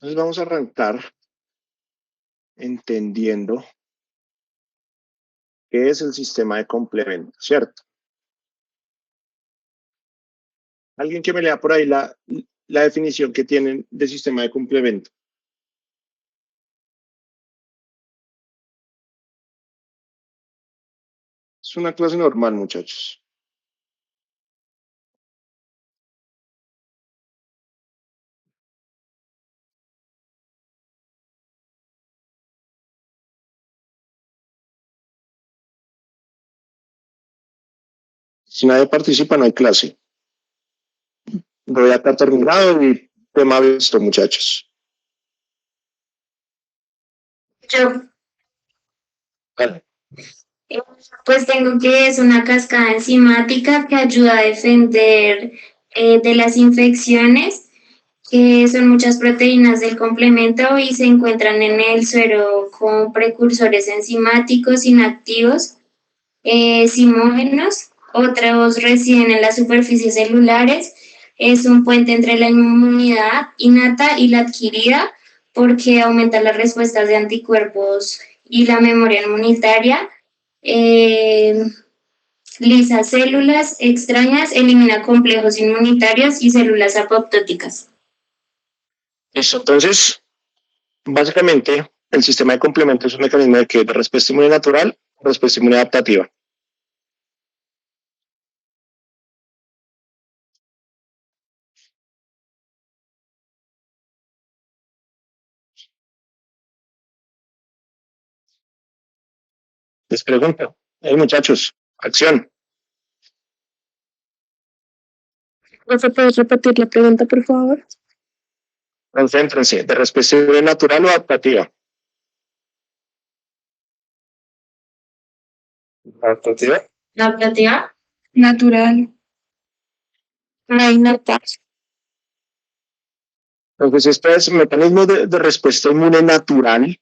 Entonces vamos a arrancar entendiendo qué es el sistema de complemento, ¿cierto? Alguien que me lea por ahí la definición que tienen de sistema de complemento. Es una clase normal, muchachos. Si nadie participa, no hay clase. Voy a estar terminado y tema visto, muchachos. Yo, Vale. pues tengo que es una cascada enzimática que ayuda a defender de las infecciones, que son muchas proteínas del complemento y se encuentran en el suero con precursores enzimáticos inactivos, simógenos, otros residen en las superficies celulares. Es un puente entre la inmunidad innata y la adquirida porque aumenta las respuestas de anticuerpos y la memoria inmunitaria. Eh, Lisa células extrañas, elimina complejos inmunitarios y células apoptóticas. Listo. Entonces, básicamente, el sistema de complemento es un mecanismo de respuesta inmune natural, respuesta inmune adaptativa. Les pregunto, muchachos, acción. ¿Profe, puedes repetir la pregunta, por favor? Concéntrense, ¿de respuesta inmune natural o adaptativa? ¿Adaptativa? ¿Adaptativa? Natural. La innata. Entonces, este es un mecanismo de respuesta inmune natural,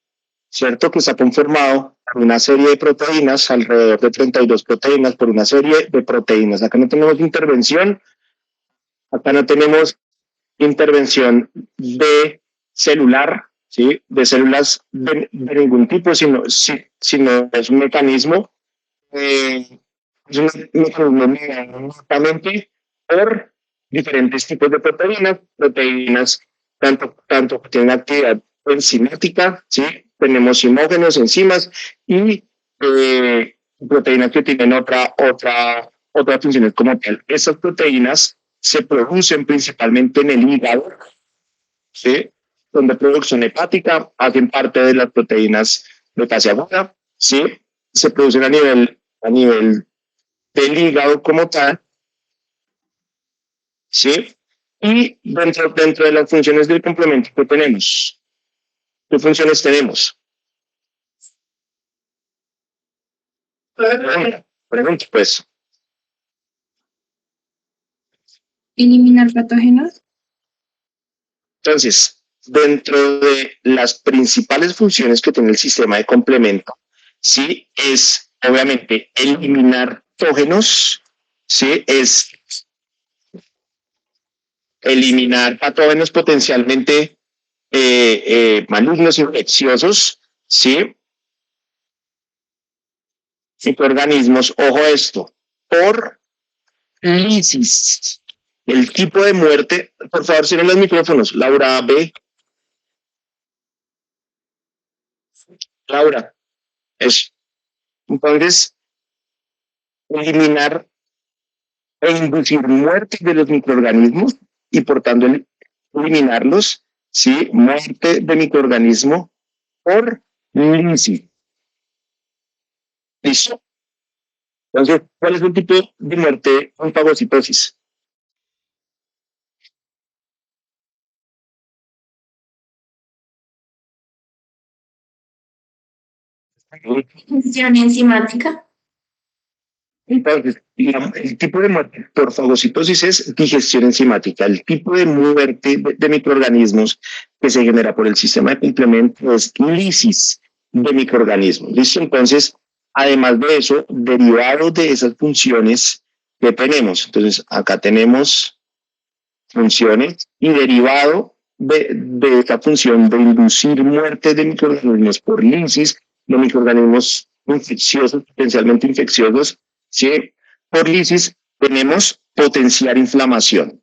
¿cierto? Que está conformado por una serie de proteínas, alrededor de 32 proteínas, por una serie de proteínas. Acá no tenemos intervención, acá no tenemos intervención de celular, ¿sí? De células de ningún tipo, sino es un mecanismo, es un mecanismo únicamente por diferentes tipos de proteínas tanto que tienen actividad enzimática, ¿sí? Tenemos simógenos, enzimas y proteínas que tienen otras funciones como tal. Esas proteínas se producen principalmente en el hígado, ¿sí? Donde producción hepática hacen parte de las proteínas de fase aguda, ¿sí? Se producen a nivel del hígado como tal, ¿sí? Y dentro de las funciones del complemento que tenemos, ¿qué funciones tenemos? Pregunta, pues. Eliminar patógenos. Entonces, dentro de las principales funciones que tiene el sistema de complemento, sí, es obviamente eliminar patógenos, sí, es eliminar patógenos potencialmente malignos, infecciosos, sí, microorganismos, ojo a esto, por lisis. El tipo de muerte, por favor, cierren los micrófonos. Laura B. Laura, eso. Entonces, eliminar e inducir muerte de los microorganismos y por tanto eliminarlos, ¿sí? Muerte de microorganismo por lisis. ¿Listo? Entonces, ¿cuál es el tipo de muerte con fagocitosis? Función enzimática. Entonces, el tipo de muerte por fagocitosis es digestión enzimática. El tipo de muerte de microorganismos que se genera por el sistema de complemento es lisis de microorganismos. ¿Listo? Entonces, además de eso, derivado de esas funciones que tenemos. Entonces, acá tenemos funciones y derivado de esta función de inducir muerte de microorganismos por lisis, de microorganismos infecciosos, potencialmente infecciosos, ¿sí? Por lisis tenemos potenciar inflamación.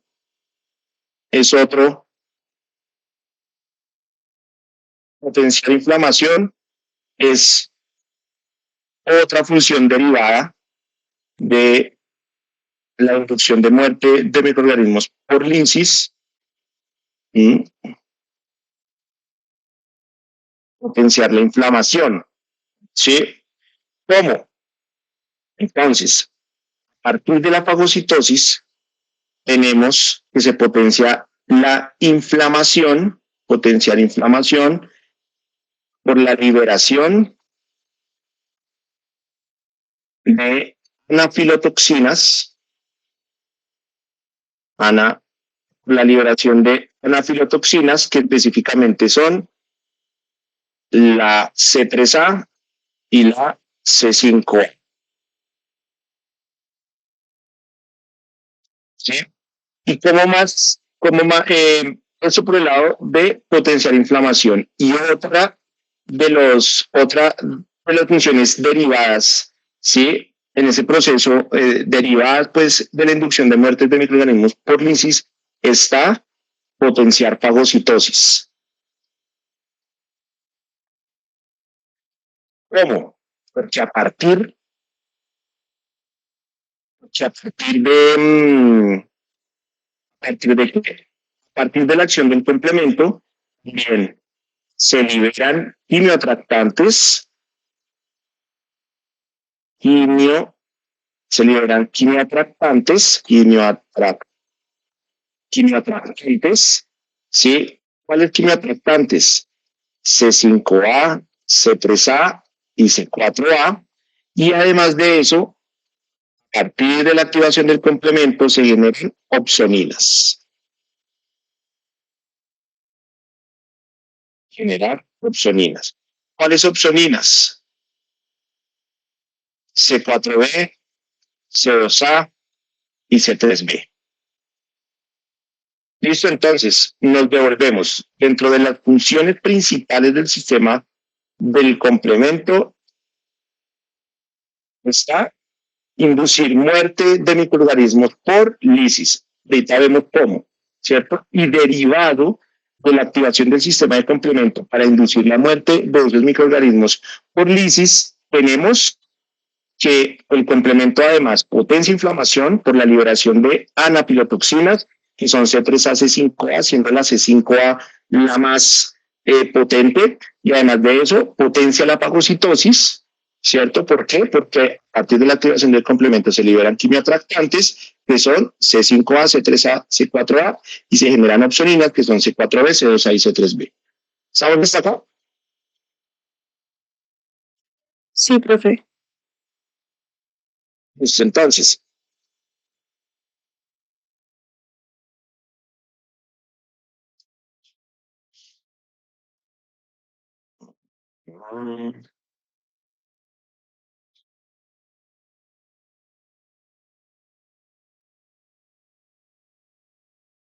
Es otro, potenciar inflamación es otra función derivada de la inducción de muerte de microorganismos por lisis. Potenciar la inflamación, ¿sí? ¿Cómo? Entonces, a partir de la fagocitosis, tenemos que se potencia la inflamación, potenciar inflamación por la liberación de anafilotoxinas, la liberación de anafilotoxinas que específicamente son la C3A y la C5A. ¿Sí? Y eso por el lado de potenciar inflamación. Y otra de las funciones derivadas, ¿sí? En ese proceso, derivadas pues de la inducción de muertes de microorganismos por lisis, está potenciar fagocitosis. ¿Cómo? Porque a partir de a partir de la acción del complemento, bien, se liberan quimioatractantes, quimioatractantes, ¿sí? ¿Cuáles quimioatractantes? C5A, C3A y C4A. Y además de eso, a partir de la activación del complemento se generan opsoninas. Generar opsoninas. ¿Cuáles opsoninas? C4B, C2A y C3B. Listo, entonces nos devolvemos. Dentro de las funciones principales del sistema del complemento está inducir muerte de microorganismos por lisis. Ahorita vemos cómo, ¿cierto? Y derivado de la activación del sistema de complemento para inducir la muerte de esos microorganismos por lisis, tenemos que el complemento además potencia inflamación por la liberación de anapilotoxinas, que son C3A, C5A, siendo la C5A la más potente, y además de eso potencia la fagocitosis, ¿cierto? ¿Por qué? Porque a partir de la activación del complemento se liberan quimioatractantes, que son C5A, C3A, C4A, y se generan opsoninas, que son C4B, C2A y C3B. ¿Saben dónde está acá? Sí, profe. Pues entonces,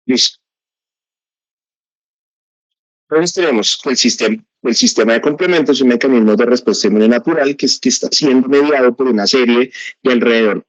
listo. Entonces tenemos que el sistema de complementos es un mecanismo de respuesta inmune natural que está siendo mediado por una serie de alrededor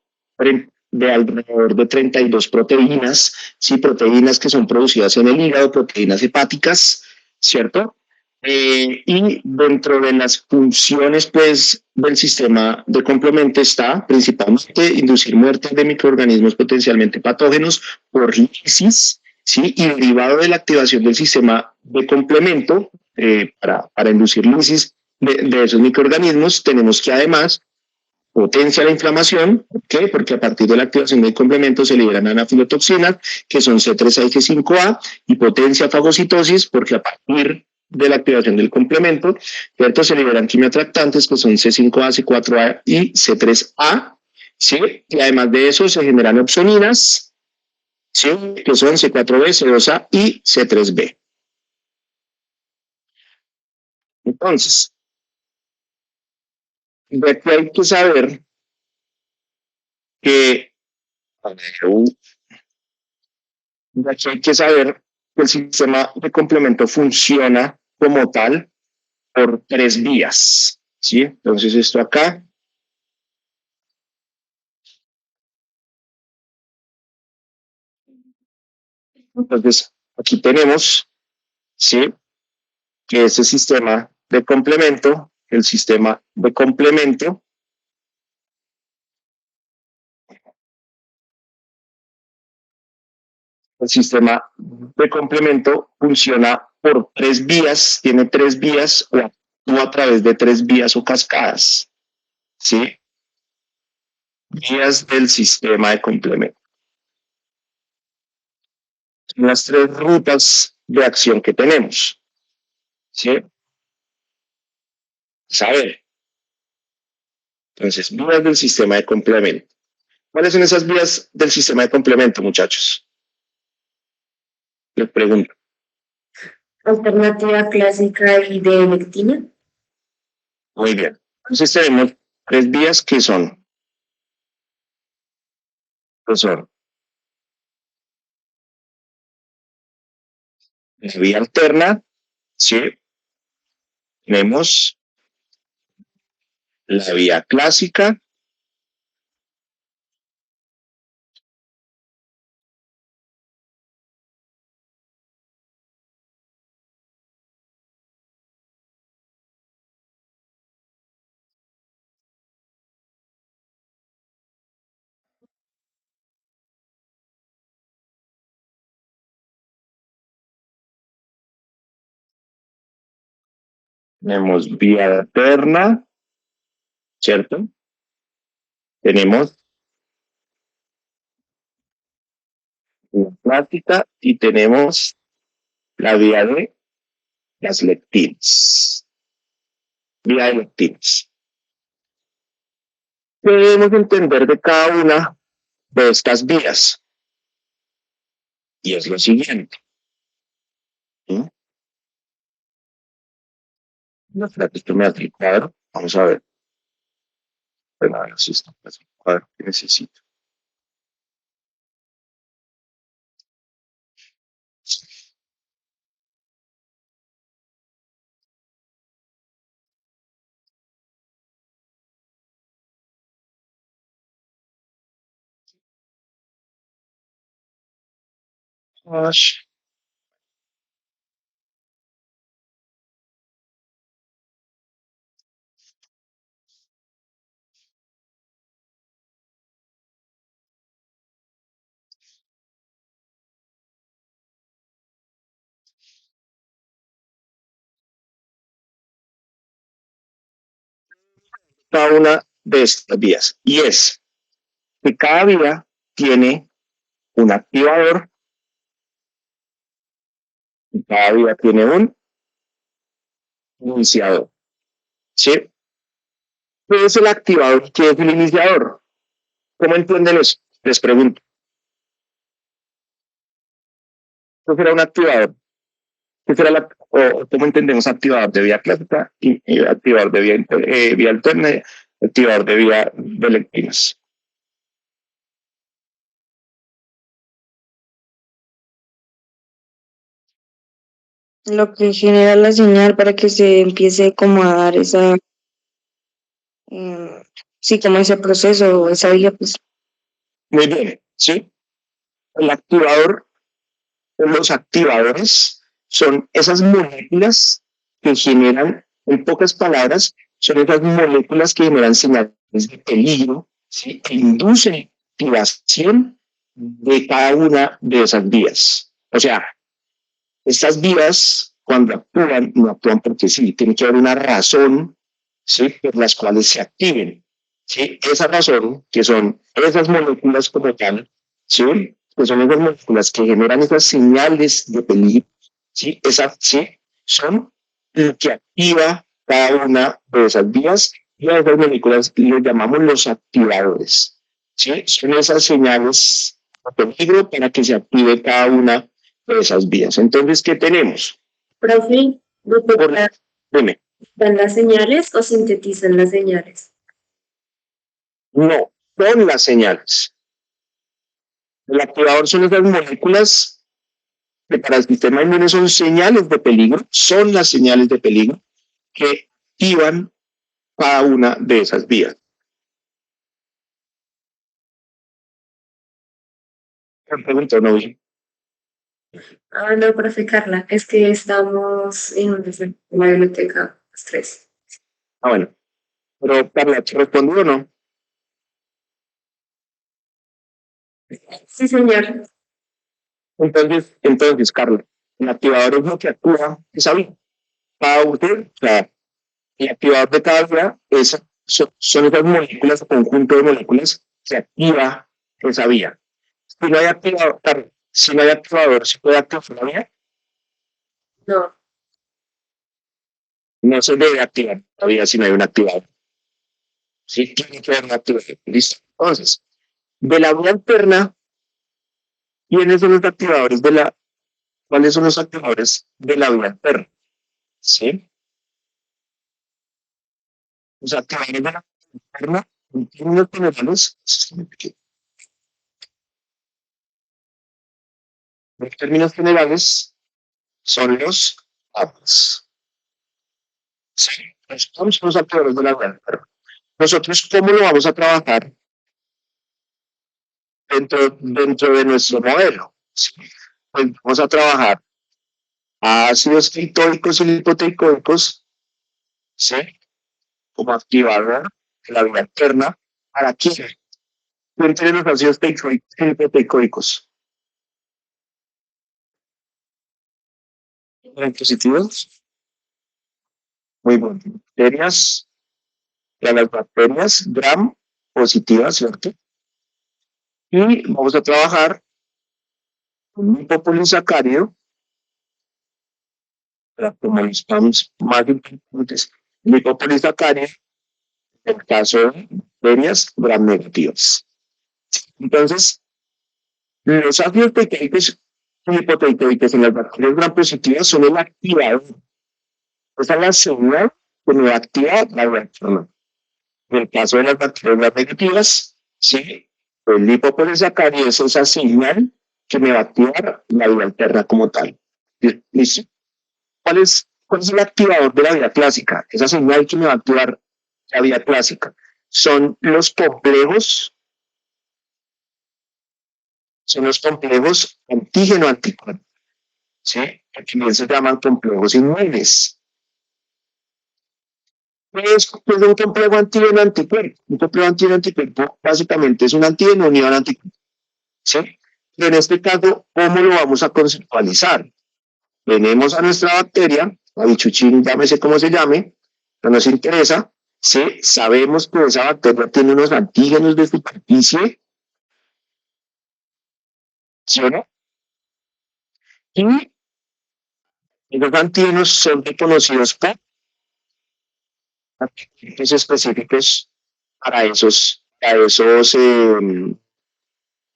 de 32 proteínas, sí, proteínas que son producidas en el hígado, proteínas hepáticas, ¿cierto? Y dentro de las funciones pues, del sistema de complemento está principalmente inducir muerte de microorganismos potencialmente patógenos por lisis, ¿sí? Y derivado de la activación del sistema de complemento para inducir lisis de esos microorganismos, tenemos que además potencia la inflamación. ¿Por qué? Porque a partir de la activación del complemento se liberan anafilotoxinas, que son C3A y C5A, y potencia fagocitosis, porque a partir de la activación del complemento, ¿cierto? Se liberan quimioatractantes, que son C5A, C4A y C3A, ¿sí? Y además de eso se generan opsoninas, ¿sí? Que son C4B, C2A y C3B. Entonces, de aquí hay que saber que, de aquí hay que saber el sistema de complemento funciona como tal por 3 vías, ¿sí? Entonces esto acá. Entonces aquí tenemos, ¿sí? Que ese sistema de complemento, el sistema de complemento, el sistema de complemento funciona por 3 vías, tiene 3 vías o actúa a través de 3 vías o cascadas, ¿sí? Vías del sistema de complemento. Son las 3 rutas de acción que tenemos, ¿sí? Saber. Entonces, vías del sistema de complemento. ¿Cuáles son esas vías del sistema de complemento, muchachos? Les pregunto. Alternativa clásica y de lectina. Muy bien. Entonces tenemos 3 vías que son la vía alterna, ¿sí? Tenemos la vía clásica, tenemos vía alterna, ¿cierto? Tenemos la clásica y tenemos la vía de las lectinas. Vía de lectinas. ¿Qué debemos entender de cada una de estas vías? Y es lo siguiente. ¿Sí? No, espérate, esto me hace el cuadro. Vamos a ver. Bueno, a ver si esto es el cuadro que necesito. Cada una de estas vías. Y es que cada vía tiene un activador y cada vía tiene un iniciador. ¿Sí? ¿Qué es el activador y qué es el iniciador? ¿Cómo entienden eso? Les pregunto. ¿Qué será un activador? ¿Qué será o cómo entendemos activador de vía clásica y activador de vía alterna, activador de vía de lectinas? Lo que genera la señal para que se empiece como a dar esa, sí, como ese proceso, esa vía, pues. Muy bien, ¿sí? El activador, los activadores son esas moléculas que generan, en pocas palabras, son esas moléculas que generan señales de peligro, ¿sí? Que inducen activación de cada una de esas vías. O sea, estas vías, cuando actúan, no actúan porque sí, tiene que haber una razón, ¿sí? Por las cuales se activen. ¿Sí? Esa razón, que son esas moléculas como tal, ¿sí? Que son esas moléculas que generan esas señales de peligro, ¿sí? Esas, ¿sí? Son lo que activa cada una de esas vías y a esas moléculas les llamamos los activadores, ¿sí? Son esas señales de peligro para que se active cada una de esas vías. Entonces, ¿qué tenemos? Profe, Dime. ¿dan las señales o sintetizan las señales? No, son las señales. El activador son esas moléculas que para el sistema inmune son señales de peligro, son las señales de peligro que activan cada una de esas vías. Me pregunto, no vi. No, profe Carla, es que estamos en la biblioteca, los tres. Bueno, pero Carla, ¿te respondió o no? Sí, señor. Entonces, Carla, el activador es lo que actúa esa vía. Cada usted, o sea, el activador de cada vía son esas moléculas, conjunto de moléculas que activa esa vía. Si no hay activador, Carla, si no hay activador, ¿se puede activar la vía? No. No se debe activar la vía si no hay un activador. Sí, tiene que haber un activador. Listo. Entonces, de la vía alterna, ¿quiénes son los activadores de la, cuáles son los activadores de la vía alterna? ¿Sí? Los activadores de la vía alterna, en términos generales, son los APAs. ¿Sí? Estos son los activadores de la vía alterna. Nosotros, ¿cómo lo vamos a trabajar dentro de nuestro modelo? ¿Sí? Pues vamos a trabajar ácidos clitóicos y lipoteicoicos, ¿sí? Como activador de la vía alterna. ¿Para qué? Entre los ácidos teicoicos y lipoteicoicos. ¿Eran positivos? Muy bien. Bacterias, para las bacterias gram positivas, ¿cierto? Y vamos a trabajar con un lipopolisacárido, como los PAMs más importantes, lipopolisacárido, en el caso de bacterias gram negativas. Entonces, los ácidos teicoicos y lipoteicoicos en las bacterias gram positivas son el activador. Esa es la señal que me activa la vía alterna. En el caso de las bacterias gram negativas, sí, el lipopolisacárido es esa señal que me va a activar la vía alterna como tal. ¿Listo? ¿Cuál es el activador de la vía clásica? Esa señal que me va a activar la vía clásica. Son los complejos antígeno-anticuerpo, ¿sí? Que también se llaman complejos inmunes. ¿Qué es un complejo antígeno-anticuerpo? Un complejo antígeno-anticuerpo básicamente es un antígeno unido al anticuerpo, ¿sí? Pero en este caso, ¿cómo lo vamos a conceptualizar? Tenemos a nuestra bacteria, a bichuchín, llámese como se llame, no nos interesa, ¿sí? Sabemos que esa bacteria tiene unos antígenos de superficie, ¿sí o no? Y los antígenos son reconocidos por antígenos específicos para esos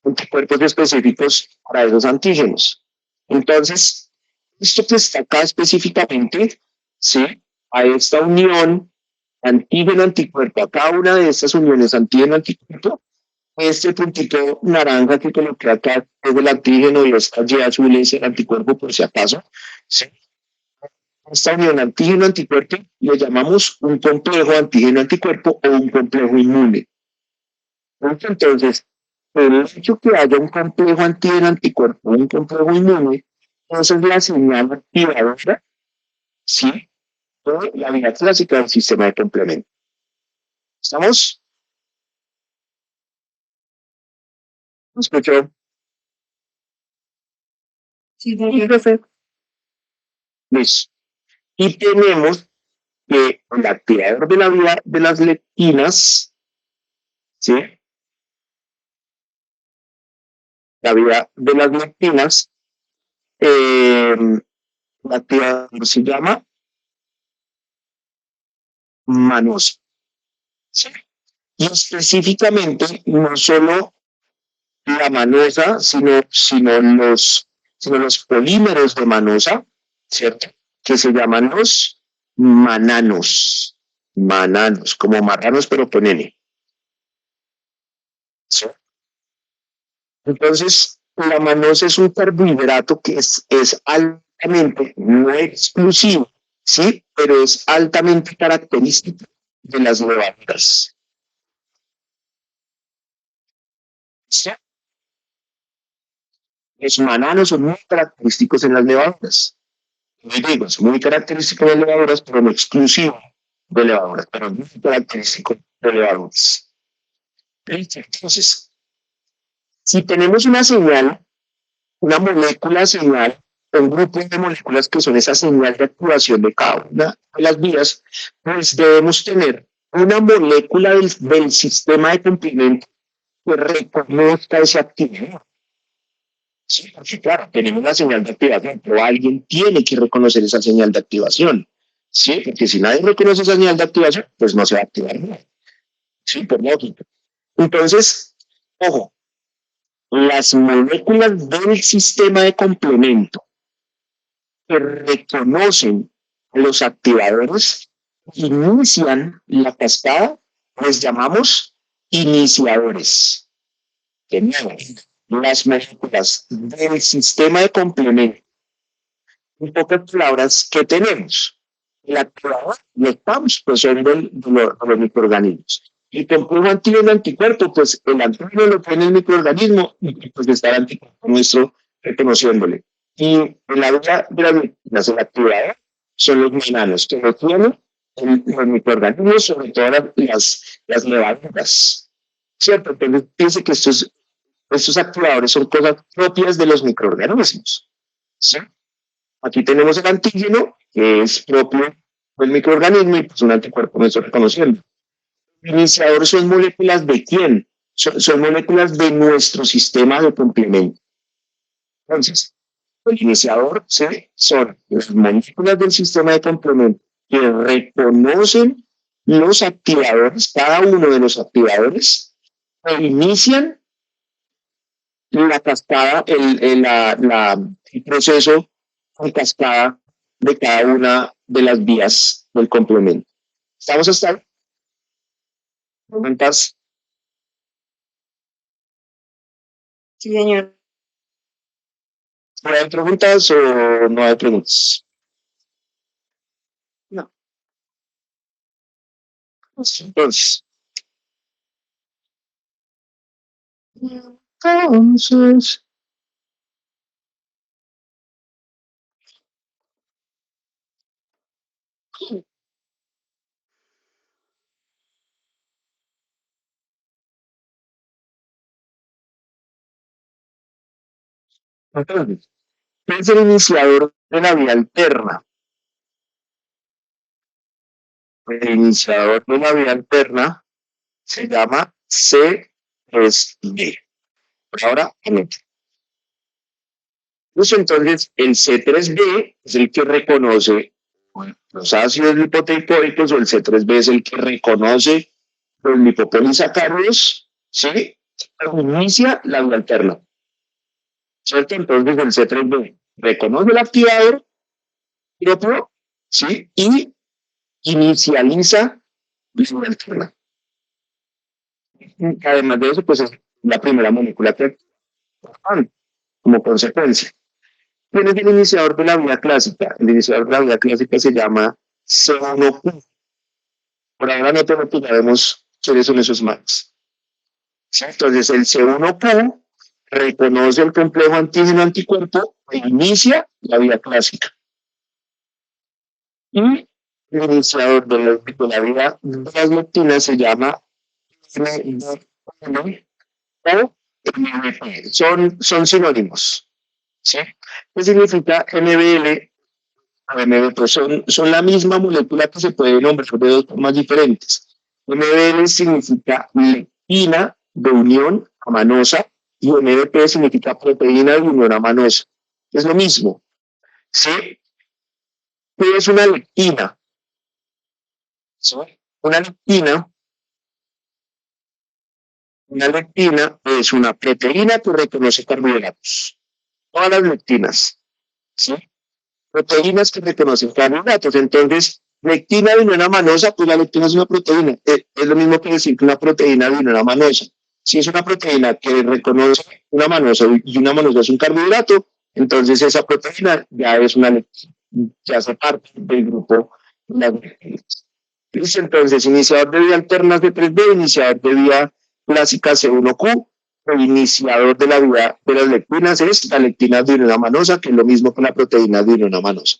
anticuerpos específicos para esos antígenos. Entonces, esto que está acá específicamente, ¿sí? A esta unión antígeno-anticuerpo, a cada una de estas uniones antígeno-anticuerpo, este puntito naranja que coloqué acá es el antígeno y esta Y azul es el anticuerpo por si acaso, ¿sí? Esta unión antígeno-anticuerpo lo llamamos un complejo antígeno-anticuerpo o un complejo inmune. Entonces, el hecho que haya un complejo antígeno-anticuerpo o un complejo inmune, esa es la señal activadora, ¿sí? De la vía clásica del sistema de complemento. ¿Estamos? ¿Me escuchó? Sí, profe. Listo. Y tenemos que el activador de la vía de las leptinas, ¿sí? La vía de las leptinas, el activador se llama manosa, ¿sí? Y específicamente, no solo la manosa, sino los polímeros de manosa, ¿cierto? Que se llaman los mananos, como marranos, pero con N. ¿Sí? Entonces, La manosa es un carbohidrato que es altamente, no exclusivo, ¿sí? Pero es altamente característico de las levaduras. ¿Sí? Los mananos son muy característicos en las levaduras. Yo digo, es muy característico de levaduras, pero no exclusivo de levaduras, pero muy característico de levaduras. Entonces, si tenemos una señal, una molécula señal, un grupo de moléculas que son esa señal de activación de cada una de las vías, pues debemos tener una molécula del sistema de complemento que reconozca ese actividad. Sí, porque claro, tenemos la señal de activación, pero alguien tiene que reconocer esa señal de activación. Sí, porque si nadie reconoce esa señal de activación, pues no se va a activar nada. Sí, por lógica. Entonces, ojo, las moléculas del sistema de complemento que reconocen los activadores inician la cascada, les llamamos iniciadores. De nuevo, las moléculas del sistema de complemento, en pocas palabras, ¿qué tenemos? El activador, los PAMs, pues son de los microorganismos. El complejo antígeno anticuerpo, pues el antígeno lo tiene el microorganismo y pues está el anticuerpo nuestro reconociéndole. Y en la vida de las medicinas, el activador son los mananos, que lo tienen los microorganismos, sobre todo las levaduras. ¿Cierto? Entonces, piense que estos activadores son cosas propias de los microorganismos. ¿Sí? Aquí tenemos el antígeno, que es propio del microorganismo y pues un anticuerpo nuestro reconociendo. Iniciadores son moléculas de quién? Son moléculas de nuestro sistema de complemento. Entonces, el iniciador ¿sí? Son las moléculas del sistema de complemento que reconocen los activadores, cada uno de los activadores, e inician la cascada, el proceso en cascada de cada una de las vías del complemento. ¿Estamos hasta ahí? ¿Preguntas? Sí, señor. ¿Hay preguntas o no hay preguntas? No. Entonces, ¿qué es el iniciador de la vía alterna? El iniciador de la vía alterna se llama C3B. Ahora, entonces, el C3B es el que reconoce los ácidos lipoteicóicos o el C3B es el que reconoce los lipopolisacáridos, ¿sí? Inicia la vía alterna. ¿Cierto? Entonces, el C3B reconoce el activador propio, ¿sí? Y inicializa la vía alterna. Además de eso, pues es la primera molécula que actúa como consecuencia. ¿Quién es el iniciador de la vía clásica? El iniciador de la vía clásica se llama C1Q. Por ahora no te lo explicaremos quiénes son esos max. ¿Sí? Entonces, el C1Q reconoce el complejo antígeno-anticuerpo e inicia la vía clásica. Y el iniciador de la vía de las lectinas se llama MBP o MBP. Son sinónimos. ¿Sí? ¿Qué significa MBL? MBP son la misma molécula que se puede nombrar de dos formas diferentes. MBL significa lectina de unión amanosa y MBP significa proteína de unión amanosa. Es lo mismo. ¿Sí? ¿Qué es una lectina? ¿Sí? Una lectina es una proteína que reconoce carbohidratos. Todas las lectinas. ¿Sí? Proteínas que reconocen carbohidratos. Entonces, lectina de unión amanosa, pues la lectina es una proteína. Es lo mismo que decir que una proteína de unión amanosa. Si es una proteína que reconoce una manosa y una manosa es un carbohidrato, entonces esa proteína ya es una lectina, ya hace parte del grupo de las lectinas. Listo, entonces iniciador de vía alternas de 3B, iniciador de vía clásica C1Q, el iniciador de la vía de las lectinas es la lectina diureamanosa, que es lo mismo que la proteína diureamanosa.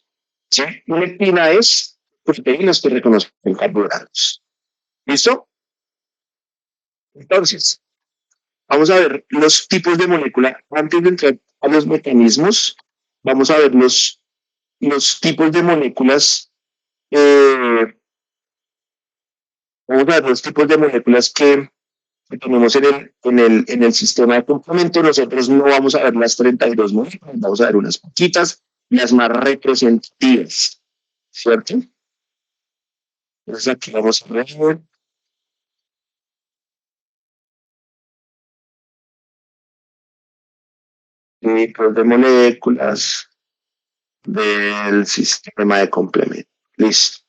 ¿Sí? La lectina es proteínas que reconocen carbohidratos. ¿Listo? Entonces, vamos a ver los tipos de molécula. Antes de entrar a los mecanismos, vamos a ver los tipos de moléculas. Vamos a ver los tipos de moléculas que tenemos en el sistema de complemento. Nosotros no vamos a ver las 32 moléculas, vamos a ver unas poquitas, las más representativas, ¿cierto? Entonces aquí vamos a ver tipos de moléculas del sistema de complemento. Listo.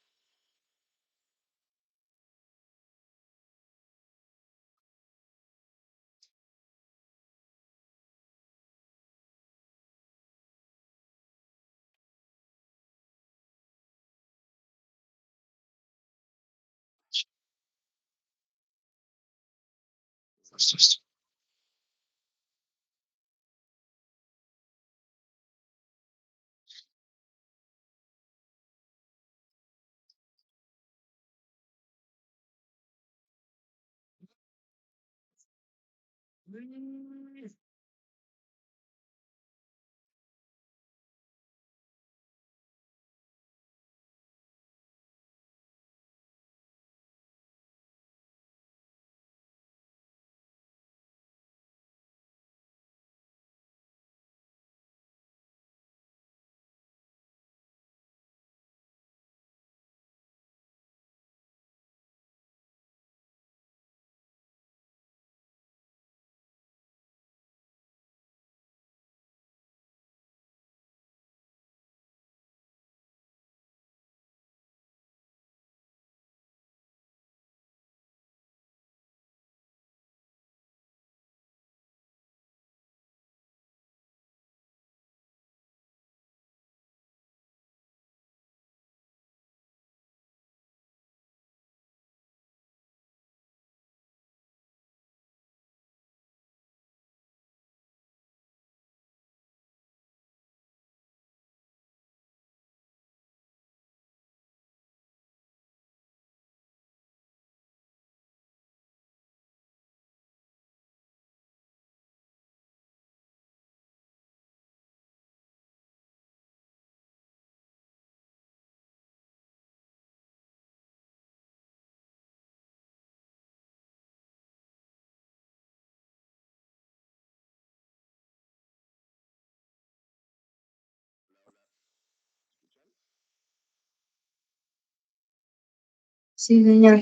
Sí, señor.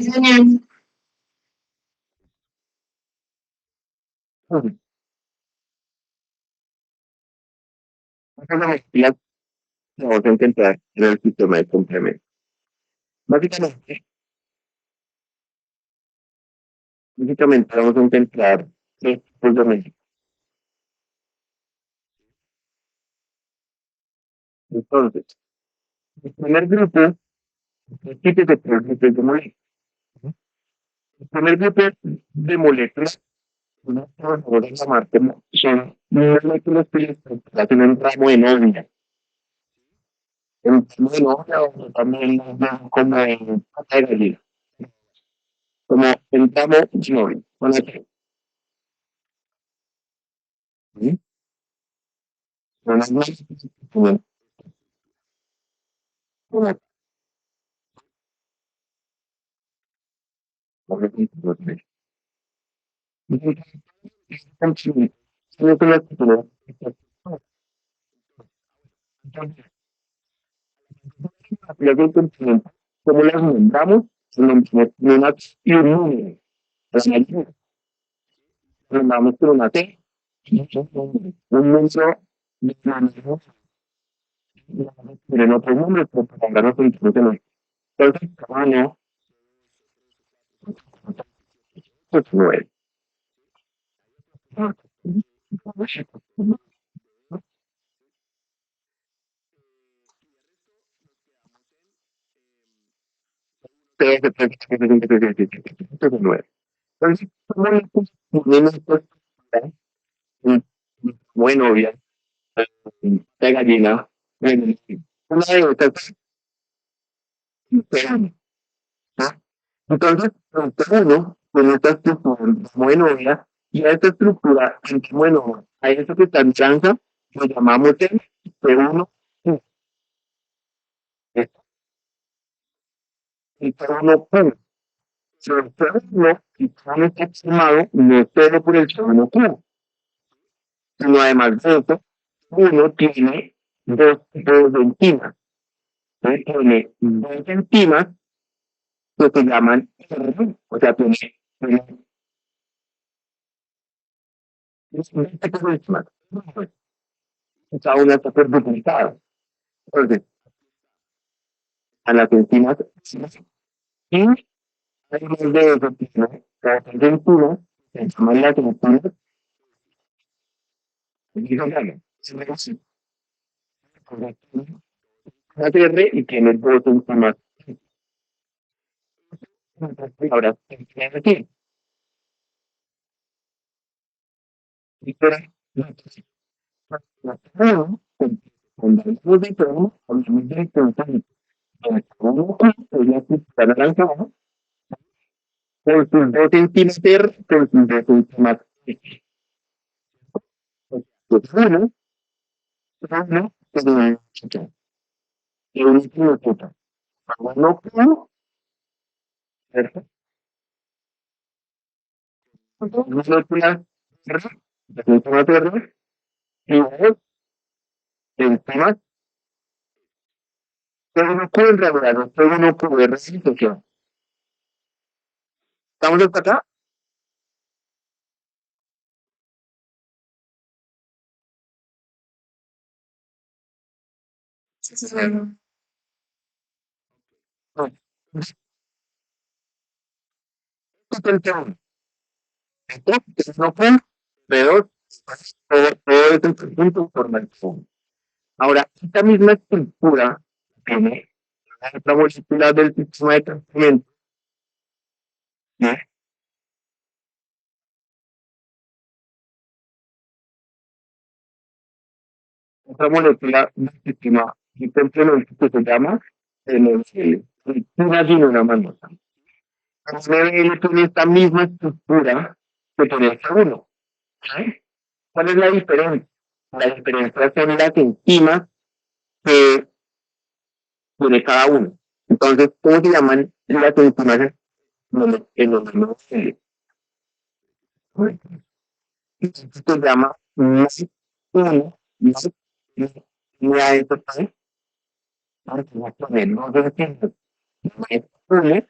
Vamos a encontrar en el sistema de complemento. Básicamente, básicamente vamos a encontrar tres tipos de moléculas. Entonces, el primer grupo, el tipo de tres grupos de moléculas. El primer grupo de moléculas, no podemos llamar como son moléculas que hacen un ramo de novia. El ramo de novia o también nos llaman como en categoría, como el ramo de novia. Con el ¿sí? No, no, no, no, no, no, no, no, las del continente, como las nombramos, nombramos una y un número. Nombramos por una T, un número en otro nombre, pero para hablar con entonces, tamaño, pues 9. Entonces, bueno, bien, de gallina, una de estas, ¿ah? Entonces, uno, con esta estructura muy novia, y a esta estructura, bueno, a eso que está en tranza, lo llamamos el P1, el P1 Q. Si el P1, si P1 está formado, no solo por el P1 Q, sino además de eso, uno tiene dos enzimas. Entonces, tiene dos enzimas que se llaman, o sea, tiene enzimas. Cada una está duplicada. Entonces, a las enzimas, y además de eso, tiene las enzimas, se llaman las enzimas, y se llaman, ATR y tiene dos enzimas. Ahora, aquí, y por ahí, cuando hablamos de todo, hablamos de constante. Es la estructura anaranjada, por sus dos centímetros, por sus dos centímetros. Pues uno, chica, y un último chica. No puedo, ¿cierto? Moléculas R, las enzimas R, y dos enzimas, pero no pueden regular, pero no puede resistir. ¿Estamos hasta acá? Sí, sí, sí. No. Esto es el tema. Entonces, no puede, pero todo es un conjunto informativo. Ahora, esta misma estructura tiene otra molécula del sistema de tratamiento, ¿no? Otra molécula del sistema de complemento que se llama NBL, una manota. El NBL tiene esta misma estructura que tiene el segundo. ¿Sí? ¿Cuál es la diferencia? La diferencia son las enzimas que tiene cada uno. Entonces, ¿cómo se llaman las enzimas en los NBL? Se llama uno, y a eso también, vamos a poner los ejemplos. Uno,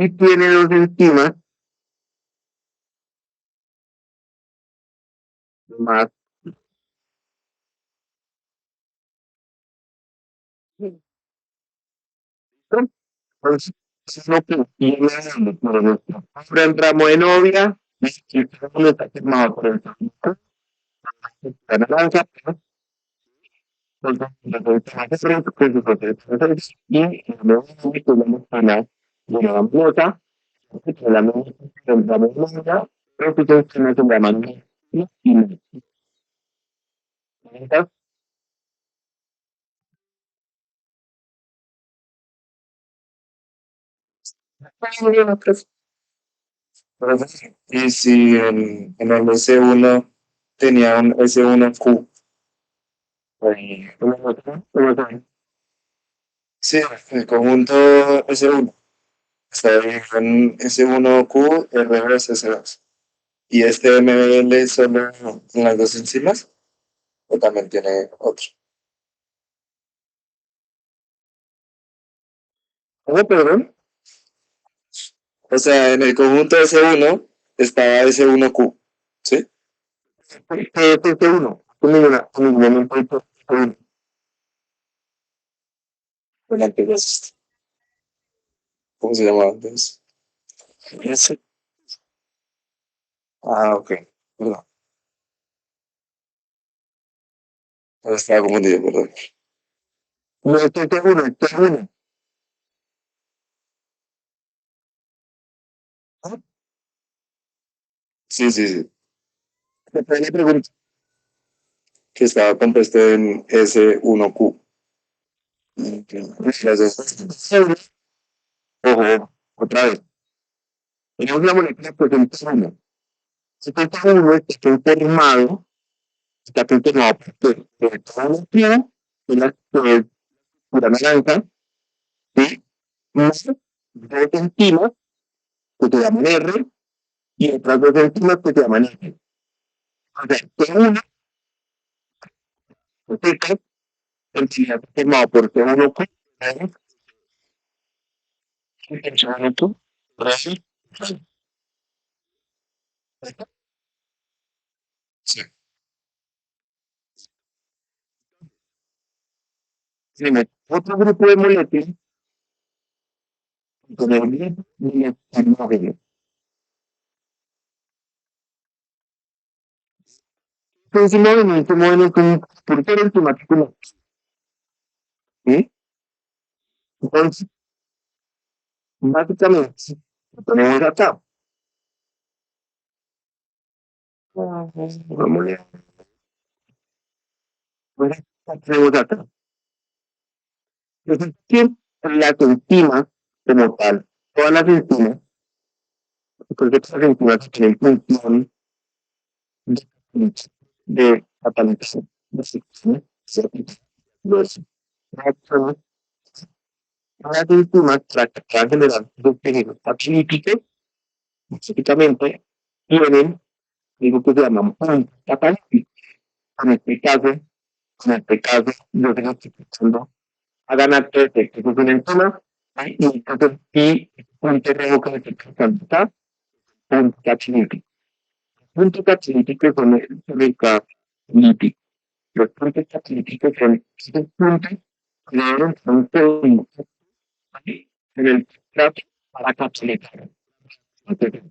y tiene dos enzimas más. Entonces, es lo que tiene por nuestro hombre en ramo de novia, y uno está firmado por el segundo, la naranja, los enzimas de frente, pues los enzimas y luego vamos a la blota, que la novia, la novia, pero que se llaman y Bueno, profe. Profe, y si en el S1 tenía un S1Q, sí, el conjunto S1 está en S1Q, R2, S2. ¿Y este MBL solo en las dos enzimas? ¿O también tiene otro? ¿Cómo, perdón? O sea, en el conjunto S1 estaba S1Q, ¿sí? ¿Qué es este uno? Con ninguna impuesto. Con la que ¿Cómo se llama antes? Ok. Perdón. Estaba confundido, perdón. No, estoy seguro. Ah, Sí, sí, sí. después le pregunto, Que estaba compuesto en S1Q. Las dos. ojo, otra vez, tenemos la molécula presente 1. Este uno está conformado por toda la piel, de la que es pura naranja, y más dos enzimas que se llaman R y otras dos enzimas que se llaman F. O sea, que una proteína está formado por T1Q, T1Q, Sí. otro grupo de moléculas con el grupo de hidrógeno. Entonces, movimiento móvil con por todo el temático, ¿sí? Entonces, básicamente, lo tenemos acá. Vamos a ver, tenemos acá. Entonces, ¿quién? Las enzimas como tal, todas las enzimas, porque estas enzimas tienen función de catalización, de sección, los reacciones, las enzimas para generar los tejidos catalíticos, específicamente, tienen algo que se llama punto catalítico. En este caso, yo tengo que pensando a ganar tres textos en una enzima, y entonces, y punto rojo que me estoy pensando, ¿está? Punto catalítico. Puntos catalíticos son el catalítico. Los puntos catalíticos son esos puntos que deben ser en el trato para catalizar. Entonces,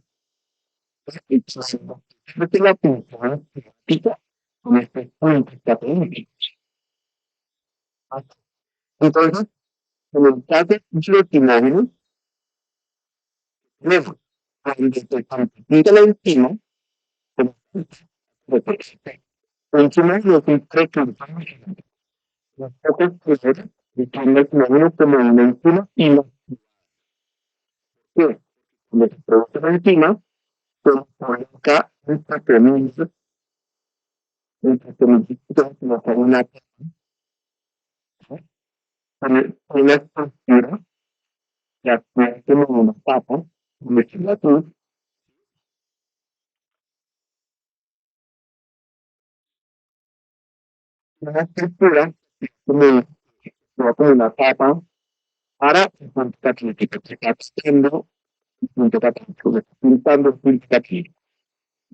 es la función crítica con estos puntos catalíticos. Entonces, en el caso de los timógenos, tenemos donde se constituye la enzima, como encima de los precursores, los pocos procesos de cambio de timógeno como una enzima y los que cuando se produce la enzima, se provoca un tratamiento, que se hace una estructura que actúa como una tapa, como si la luz, una estructura como, como una tapa para el punto catalítico, que está haciendo el punto catalítico, que está pintando el punto catalítico.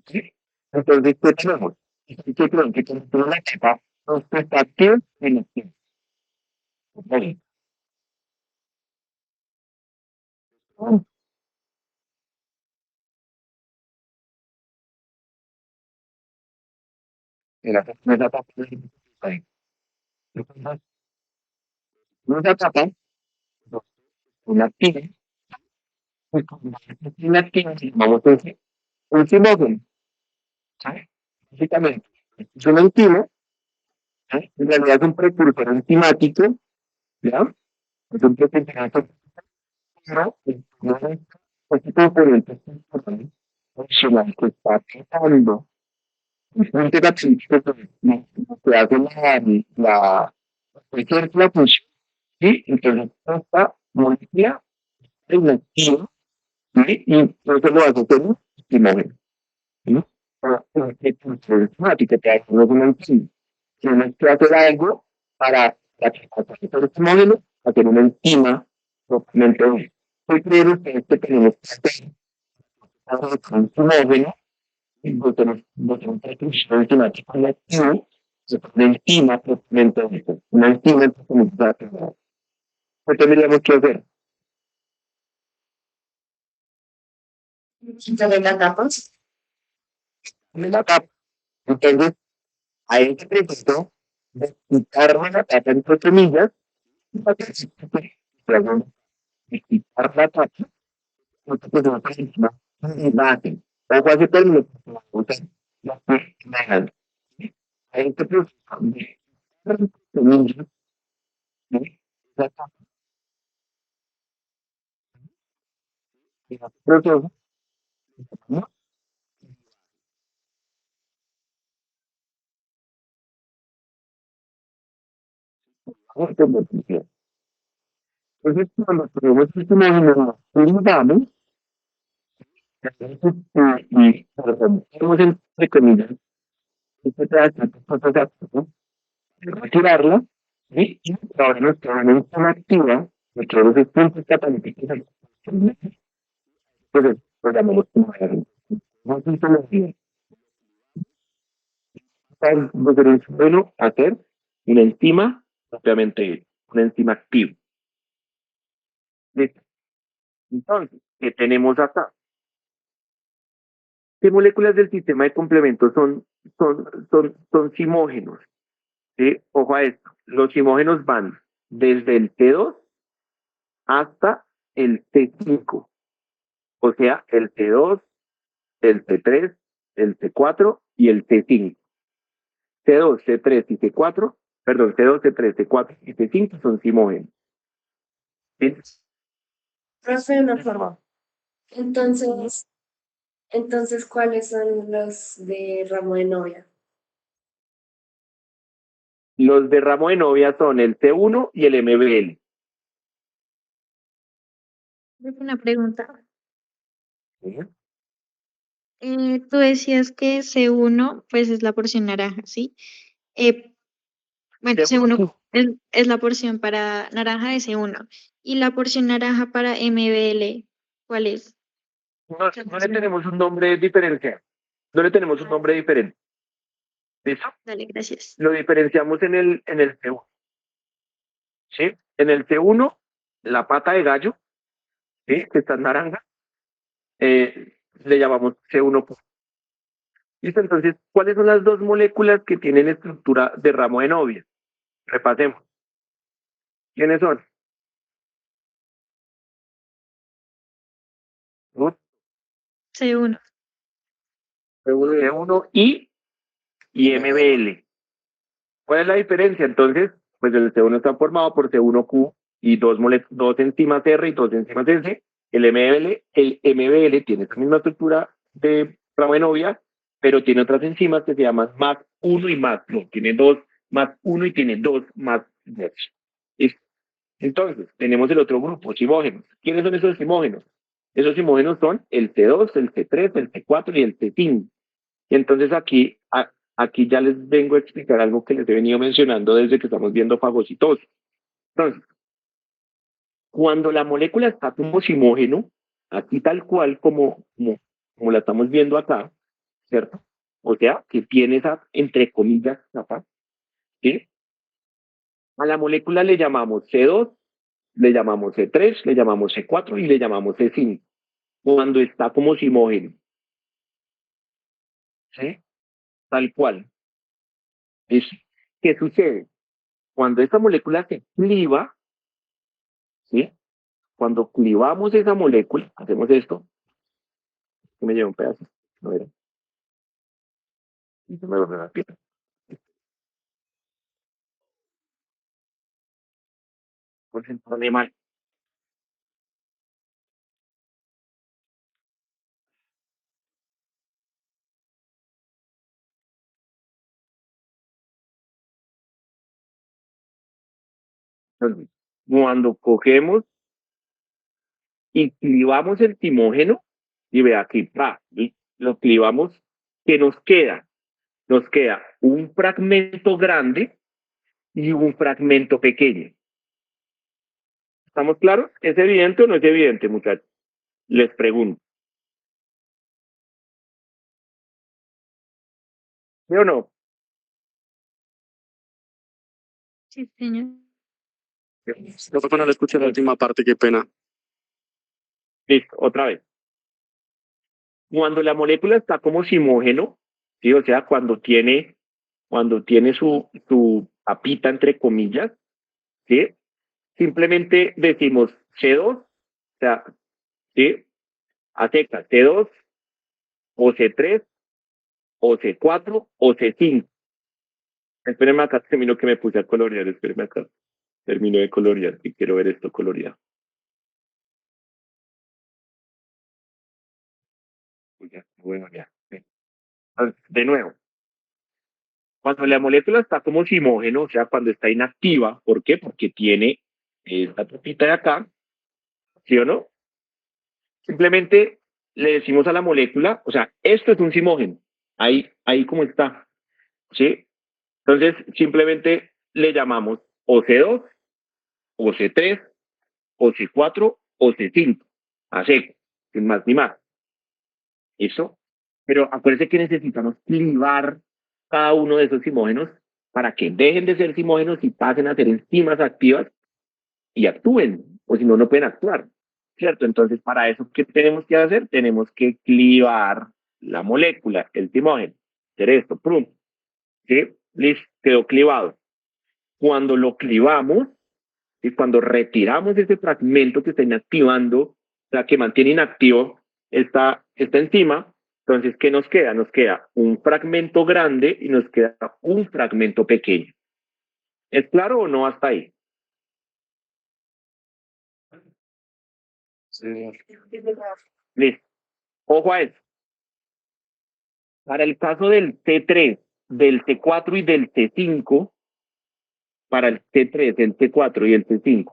¿Sí? Entonces, ¿qué tenemos? ¿Qué tenemos? Que tenemos una tapa, los está activo y inactivo. ¿Vale? Mira, una tapa, una tapa, inactiva, inactiva, vamos a decir, un timógeno, ¿sabes? Básicamente, es un enzima, ¿sí? En realidad es un precursor enzimático, ¿ya? Es un precursor, pero este componente es importante, adicional que está tratando el punto gatillo que hace la función, ¿sí? Entonces, esta molécula es inactiva, ¿sí? Y eso lo hace con un timógeno, ¿sí? Para que funcione enzimática, que hace una enzima. Tienes que hacer algo para que el timógeno, hacer una enzima propiamente dicha. ¿Qué creen ustedes que tenemos que hacer? Hacer un timógeno y botar un precursor enzimático inactivo, una enzima propiamente dicha. Una enzima, entonces, ¿qué tendríamos que hacer? Quitarle la tapa. de la tapa. Entonces, a este proceso de quitarle la tapa entre comillas, luego de quitar la tapa, nosotros podemos encima de base. Ojo a ese término, porque me gusta. A este proceso de quitar entre comillas, ¿no? La tapa, y a este proceso, ¿no? Este proceso. Entonces, cuando tenemos este movimiento, brindamos, entonces, tenemos entre comillas, este pedazo de cosas, ¿no? Retirarla, ¿sí? Y ahora nuestra mente activa, nuestros dos puntos catalíticos, pues llamamos como no sé si lo digo, es bueno hacer una enzima propiamente, una enzima activa. ¿Listo? Entonces, ¿qué tenemos acá? ¿Qué moléculas del sistema de complementos son simógenos? ¿Sí? Ojo a esto, los simógenos van desde el T2 hasta el T5, o sea, el T2, el T3, el T4 y el T5. T2, T3 y T4, perdón, T2, T3, T4 y T5 son simógenos. ¿Sí? Profe, una forma. Entonces, ¿cuáles son los de ramo de novia? Los de ramo de novia son el T1 y el MBL. Una pregunta. ¿Sí? Tú decías que C1 pues es la porción naranja, ¿sí? Eh, bueno, C1 es la porción para naranja de C1 y la porción naranja para MBL, ¿cuál es? No le tenemos un nombre diferenciado. No le tenemos un nombre diferente. ¿Listo? Dale, gracias. Lo diferenciamos en el T1. ¿Sí? En el T1, la pata de gallo, ¿sí? Que está en naranja, le llamamos C1. ¿Listo? Entonces, ¿cuáles son las dos moléculas que tienen estructura de ramo de novia? Repasemos. ¿Quiénes son? C1. C1 y MBL. ¿Cuál es la diferencia? Entonces, pues el C1 está formado por C1Q y dos enzimas R y dos enzimas S. El MBL tiene esa misma estructura de ramo de novia, pero tiene otras enzimas que se llaman MAC1 y MAC2. Tiene dos MAC1 y tiene dos MAC2. Entonces, tenemos el otro grupo, simógenos. ¿Quiénes son esos simógenos? Esos simógenos son el T2, el T3, el T4 y el T5. Y entonces aquí ya les vengo a explicar algo que les he venido mencionando desde que estamos viendo fagocitosis. Entonces, cuando la molécula está como simógeno, aquí tal cual como la estamos viendo acá, ¿cierto? O sea, que tiene esa, entre comillas, capa, ¿sí? A la molécula le llamamos C2, le llamamos C3, le llamamos C4 y le llamamos C5, cuando está como simógeno, ¿sí? Tal cual. Es, ¿qué sucede? Cuando esta molécula se cliva, ¿sí? Cuando clivamos esa molécula, hacemos esto, que me lleva un pedazo, no era, y se me vuelve la piel. Por ejemplo, animal. Entonces, cuando cogemos y clivamos el timógeno, y ve aquí, y lo clivamos, ¿qué nos queda? Nos queda un fragmento grande y un fragmento pequeño. ¿Estamos claros? ¿Es evidente o no es evidente, muchachos? Les pregunto. ¿Sí o no? Sí, señor. Profe, no le escuché la última parte, qué pena. Listo, otra vez. Cuando la molécula está como simógeno, ¿sí? O sea, cuando tiene su papita entre comillas, ¿sí? Simplemente decimos C2, o sea, ¿sí? A secas, C2 o C3 o C4 o C5. Espérenme acá, termino que me puse a colorear, espérenme acá. Termino de colorear y quiero ver esto coloreado. Uy, ya, bueno, ya. Entonces, de nuevo, cuando la molécula está como simógeno, o sea, cuando está inactiva, ¿por qué? Porque tiene esta tapita de acá, ¿sí o no? Simplemente le decimos a la molécula, o sea, esto es un simógeno, ahí como está, ¿sí? Entonces, simplemente le llamamos o C2, o C3, o C4, o C5, a seco, sin más ni más. ¿Eso? Pero acuérdense que necesitamos clivar cada uno de esos simógenos para que dejen de ser simógenos y pasen a ser enzimas activas y actúen, o si no, no pueden actuar, ¿cierto? Entonces, para eso, ¿qué tenemos que hacer? Tenemos que clivar la molécula, el simógeno, hacer esto, prum, ¿sí? Listo, quedó clivado. Cuando lo clivamos, y cuando retiramos ese fragmento que está inactivando, o sea, que mantiene inactivo esta enzima, entonces, ¿qué nos queda? Nos queda un fragmento grande y nos queda un fragmento pequeño. ¿Es claro o no hasta ahí? Sí, Listo. Ojo a eso. Para el caso del T3, del T4 y del T5, para el T3, el T4 y el T5,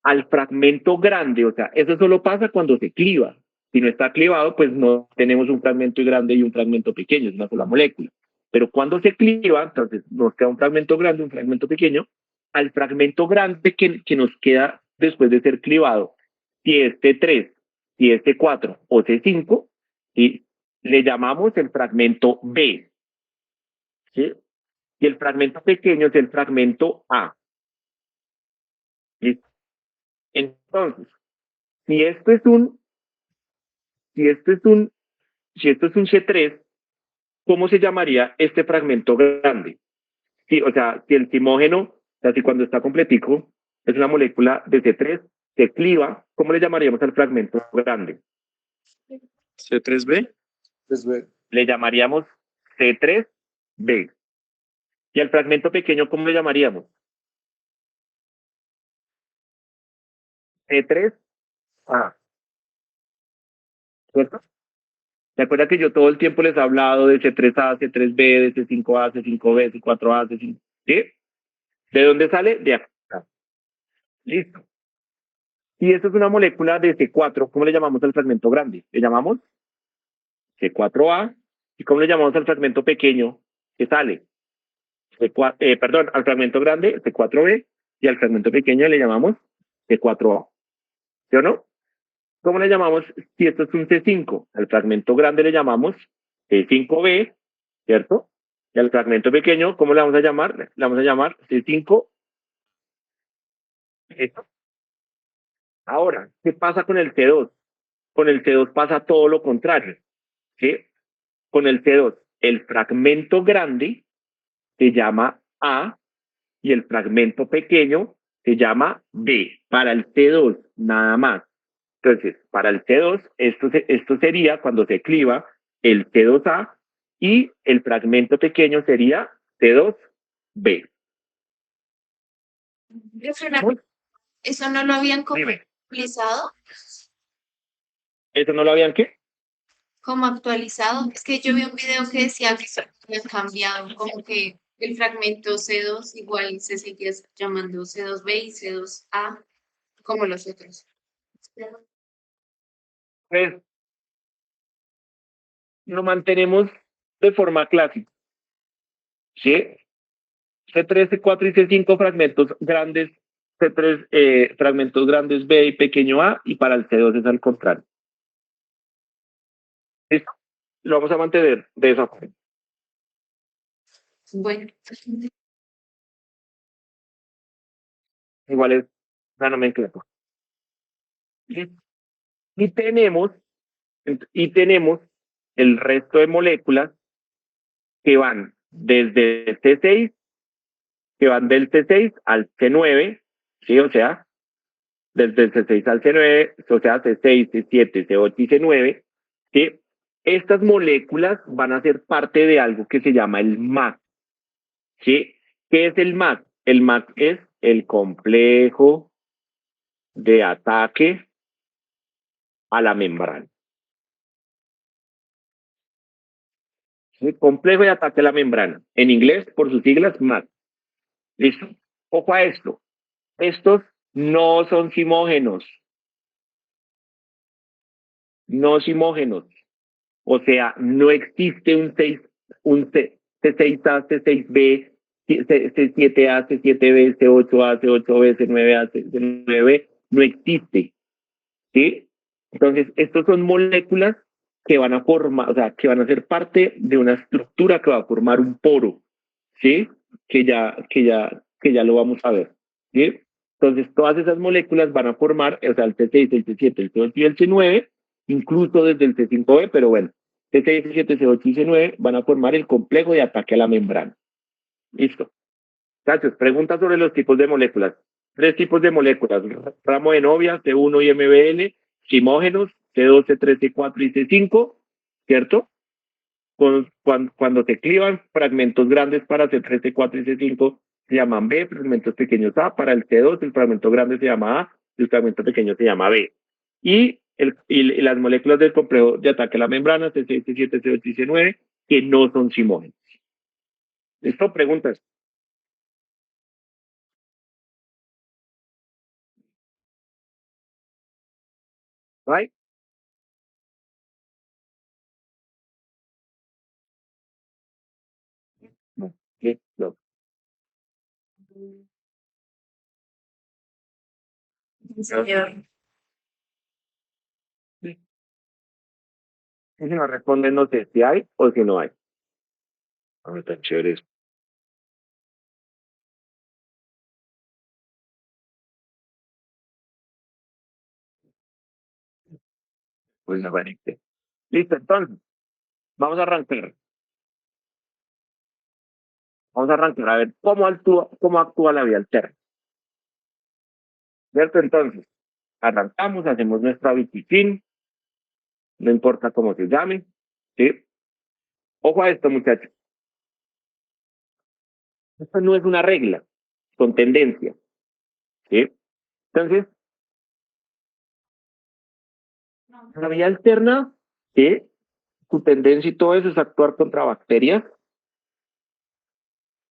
al fragmento grande, o sea, eso solo pasa cuando se cliva. Si no está clivado, pues no tenemos un fragmento grande y un fragmento pequeño, es una sola molécula. Pero cuando se cliva, entonces nos queda un fragmento grande, un fragmento pequeño. Al fragmento grande que nos queda después de ser clivado, si es T3, si es T4 o T5, ¿sí? Le llamamos el fragmento B, ¿sí? Y el fragmento pequeño es el fragmento A. ¿Listo? Entonces, si esto es un, si esto es un, si esto es un C3, ¿cómo se llamaría este fragmento grande? Sí, o sea, si el timógeno, o sea, si cuando está completico es una molécula de C3, se cliva, ¿cómo le llamaríamos al fragmento grande? C3B. pues ve, Le llamaríamos C3B. Y al fragmento pequeño, ¿cómo le llamaríamos? C3A, ¿cierto? ¿Se acuerda que yo todo el tiempo les he hablado de C3A, C3B, de C5A, C5B, C4A, C5? ¿Sí? ¿De dónde sale? De acá. Listo. Y esto es una molécula de C4, ¿cómo le llamamos al fragmento grande? Le llamamos C4A. ¿Y cómo le llamamos al fragmento pequeño que sale? C4, perdón, al fragmento grande, C4B, y al fragmento pequeño le llamamos C4A. ¿Sí o no? ¿Cómo le llamamos si esto es un C5? Al fragmento grande le llamamos C5B, ¿cierto? Y al fragmento pequeño, ¿cómo le vamos a llamar? Le vamos a llamar C5. Esto. Ahora, ¿qué pasa con el C2? Con el C2 pasa todo lo contrario, ¿sí? Con el C2, el fragmento grande se llama A y el fragmento pequeño se llama B, para el C2, nada más. Entonces, para el C2, esto sería cuando se cliva el C2A y el fragmento pequeño sería C2B. ¿Eso no lo habían Dime, actualizado? ¿eso no lo habían qué? Como actualizado. Es que yo vi un video que decía que eso había cambiado, como que el fragmento C2 igual se seguía llamando C2B y C2A, como los otros. Pues lo mantenemos de forma clásica, ¿sí? C3, C4 y C5 fragmentos grandes, C3 fragmentos grandes B y pequeño A, y para el C2 es al contrario. ¿Listo? Lo vamos a mantener de esa forma. Bueno, Igual es la nomenclatura. ¿Sí? Y tenemos el resto de moléculas que van desde C6, que van del C6 al C9, ¿sí? O sea, desde el C6 al C9, o sea, C6, C7, C8 y C9, ¿sí? Estas moléculas van a ser parte de algo que se llama el MAC, ¿sí? ¿Qué es el MAC? El MAC es el complejo de ataque a la membrana. ¿Sí? Complejo de ataque a la membrana. En inglés, por sus siglas, MAC. ¿Listo? Ojo a esto. Estos no son simógenos. No simógenos. O sea, no existe un 6, un C6A, C6B, C7A, C7B, C8A, C8B, C9A, C9B. No existe. ¿Sí? Entonces, estos son moléculas que van a formar, o sea, que van a ser parte de una estructura que va a formar un poro, ¿sí? Que ya lo vamos a ver, ¿sí? Entonces, todas esas moléculas van a formar, o sea, el C6, el C7, el C8 y el C9, incluso desde el C5b, pero bueno, C6, C7, C8 y C9 van a formar el complejo de ataque a la membrana. Listo. Muchachos, preguntas sobre los tipos de moléculas. 3 tipos de moléculas: ramo de novia, C1 y MBL, simógenos, C2, C3, C4 y C5, ¿cierto? Cuando se clivan fragmentos grandes para C3, C4 y C5 se llaman B, fragmentos pequeños A. Para el C2 el fragmento grande se llama A, el fragmento pequeño se llama B. Y las moléculas del complejo de ataque a la membrana, C6, C7, C8 y C9, que no son simógenos. ¿Listo? Preguntas. ¿Right? No. Listo. Señor. Sí. Y si no responden, no sé si hay o si no hay. A ver, tan chévere eso. Pues no, bueno, listo, entonces, vamos a arrancar. Vamos a arrancar a ver cómo actúa la vía alterna. ¿Cierto? Entonces, arrancamos, hacemos nuestra biticín, no importa cómo se llame, ¿sí? Ojo a esto, muchachos. Esto no es una regla, son tendencias, ¿sí? Entonces, la vía alterna, ¿sí? Su tendencia y todo eso es actuar contra bacterias.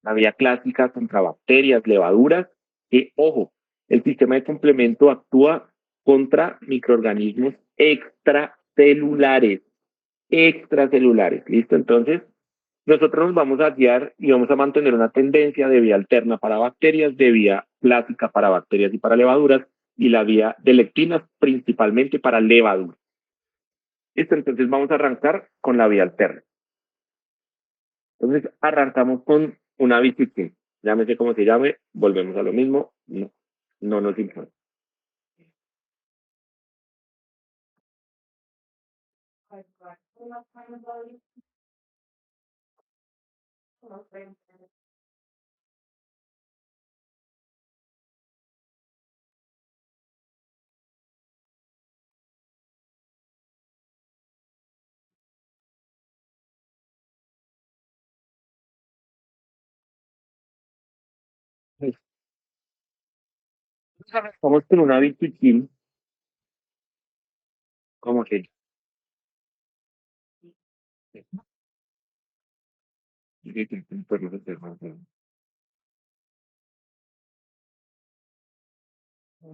La vía clásica contra bacterias, levaduras, y ojo, el sistema de complemento actúa contra microorganismos extracelulares, ¿listo? Entonces, nosotros nos vamos a guiar y vamos a mantener una tendencia de vía alterna para bacterias, de vía clásica para bacterias y para levaduras, y la vía de lectinas principalmente para levaduras. ¿Listo? Entonces vamos a arrancar con la vía alterna. Entonces arrancamos con una bicicleta. Llámese como se llame, volvemos a lo mismo. No, no nos importa. Arrancamos con una bicicleta, como que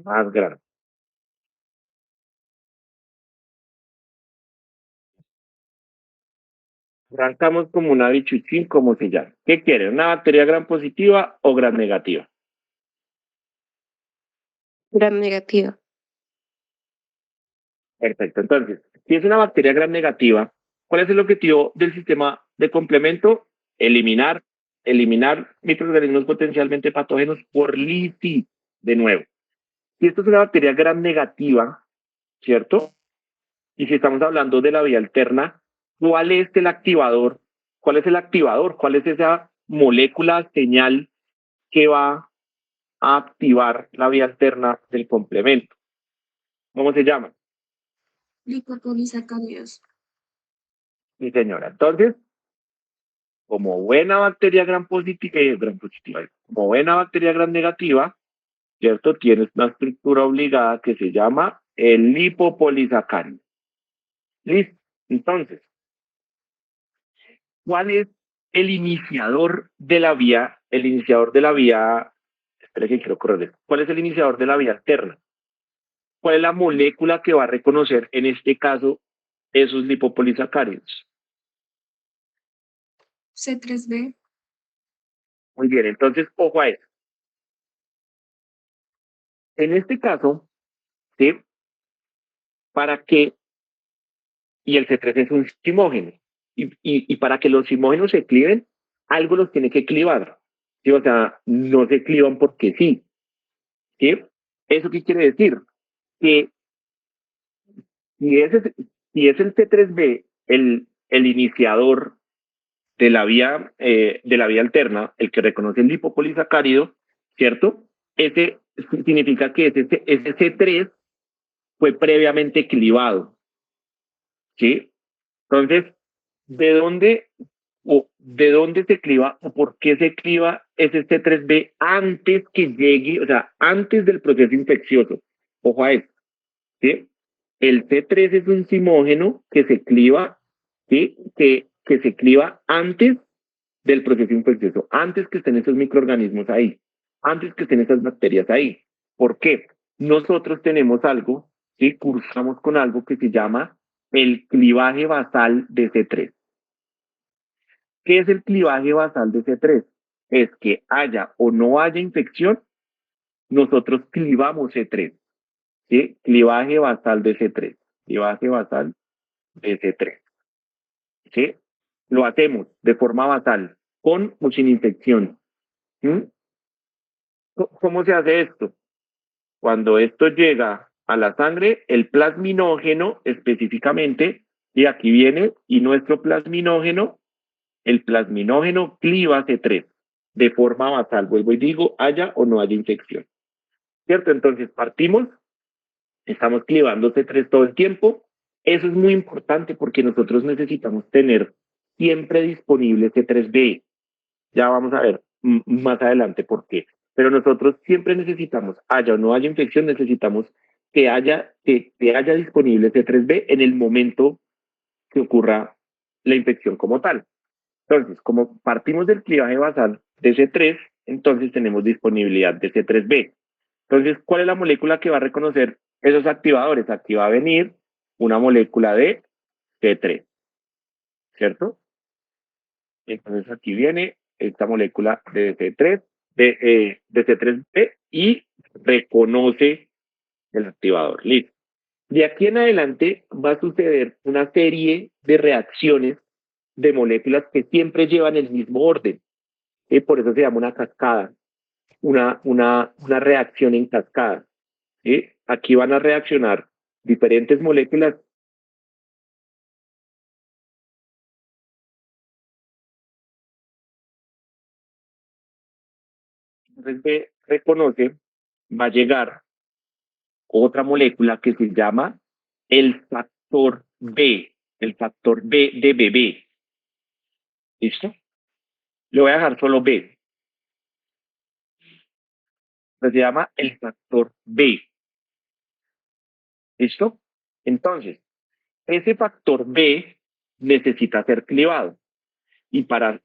más grande. Arrancamos como una bichuchín, como se llama. ¿Qué quiere? ¿Una bacteria gram positiva o gram negativa? Gram negativa. Perfecto. Entonces, si es una bacteria gram negativa, ¿cuál es el objetivo del sistema de complemento? Eliminar microorganismos potencialmente patógenos por lisis, de nuevo. Si esto es una bacteria gram negativa, ¿cierto? Y si estamos hablando de la vía alterna, ¿Cuál es el activador? ¿Cuál es el activador? ¿Cuál es esa molécula señal que va a activar la vía alterna del complemento? ¿Cómo se llama? Lipopolisacáridos. Mi señora. Entonces, como buena bacteria gran positiva, como buena bacteria gran negativa, ¿cierto? Tienes una estructura obligada que se llama el lipopolisacárido. ¿Listo? Entonces, ¿cuál es el iniciador de la vía? El iniciador de la vía, espera que quiero correr esto. ¿Cuál es el iniciador de la vía alterna? ¿Cuál es la molécula que va a reconocer, en este caso, esos lipopolisacáridos? C3B. Muy bien, entonces, ojo a eso. En este caso, ¿sí? Para que, y el C3 es un simógeno, y para que los simógenos se cliven, algo los tiene que clivar, ¿sí? O sea, no se clivan porque sí, ¿sí? ¿Eso qué quiere decir? Que si es el C3B el iniciador de la vía alterna, el que reconoce el lipopolisacárido, ¿cierto? Ese significa que ese C3 fue previamente clivado, ¿sí? Entonces, ¿de dónde se cliva o por qué se cliva ese C3B antes que llegue, o sea, antes del proceso infeccioso? Ojo a eso, ¿sí? El C3 es un simógeno que se cliva, ¿sí? Que se cliva antes del proceso infeccioso, antes que estén esos microorganismos ahí, antes que estén esas bacterias ahí. ¿Por qué? Nosotros tenemos algo, ¿sí? Cursamos con algo que se llama el clivaje basal de C3. ¿Qué es el clivaje basal de C3? Es que haya o no haya infección, nosotros clivamos C3, ¿sí? Clivaje basal de C3, clivaje basal de C3, ¿sí? Lo hacemos de forma basal, con o sin infección. ¿Sí? ¿Cómo se hace esto? Cuando esto llega a la sangre, el plasminógeno específicamente, y aquí viene, y nuestro plasminógeno, el plasminógeno cliva C3 de forma basal, vuelvo y digo, haya o no haya infección. ¿Cierto? Entonces partimos, estamos clivando C3 todo el tiempo. Eso es muy importante porque nosotros necesitamos tener siempre disponible C3B. Ya vamos a ver más adelante por qué. Pero nosotros siempre necesitamos, haya o no haya infección, necesitamos que haya disponible C3B en el momento que ocurra la infección como tal. Entonces, como partimos del clivaje basal de C3, entonces tenemos disponibilidad de C3B. Entonces, ¿cuál es la molécula que va a reconocer esos activadores? Aquí va a venir una molécula de C3, ¿cierto? Entonces aquí viene esta molécula de C3, de C3B y reconoce el activador. Listo. De aquí en adelante va a suceder una serie de reacciones de moléculas que siempre llevan el mismo orden. Y por eso se llama una cascada, una reacción en cascada. ¿Sí? Aquí van a reaccionar diferentes moléculas. Entonces B reconoce, va a llegar otra molécula que se llama el factor B de bebé. ¿Listo? Le voy a dejar solo B. Pero se llama el factor B. ¿Listo? Entonces, ese factor B necesita ser clivado. Y para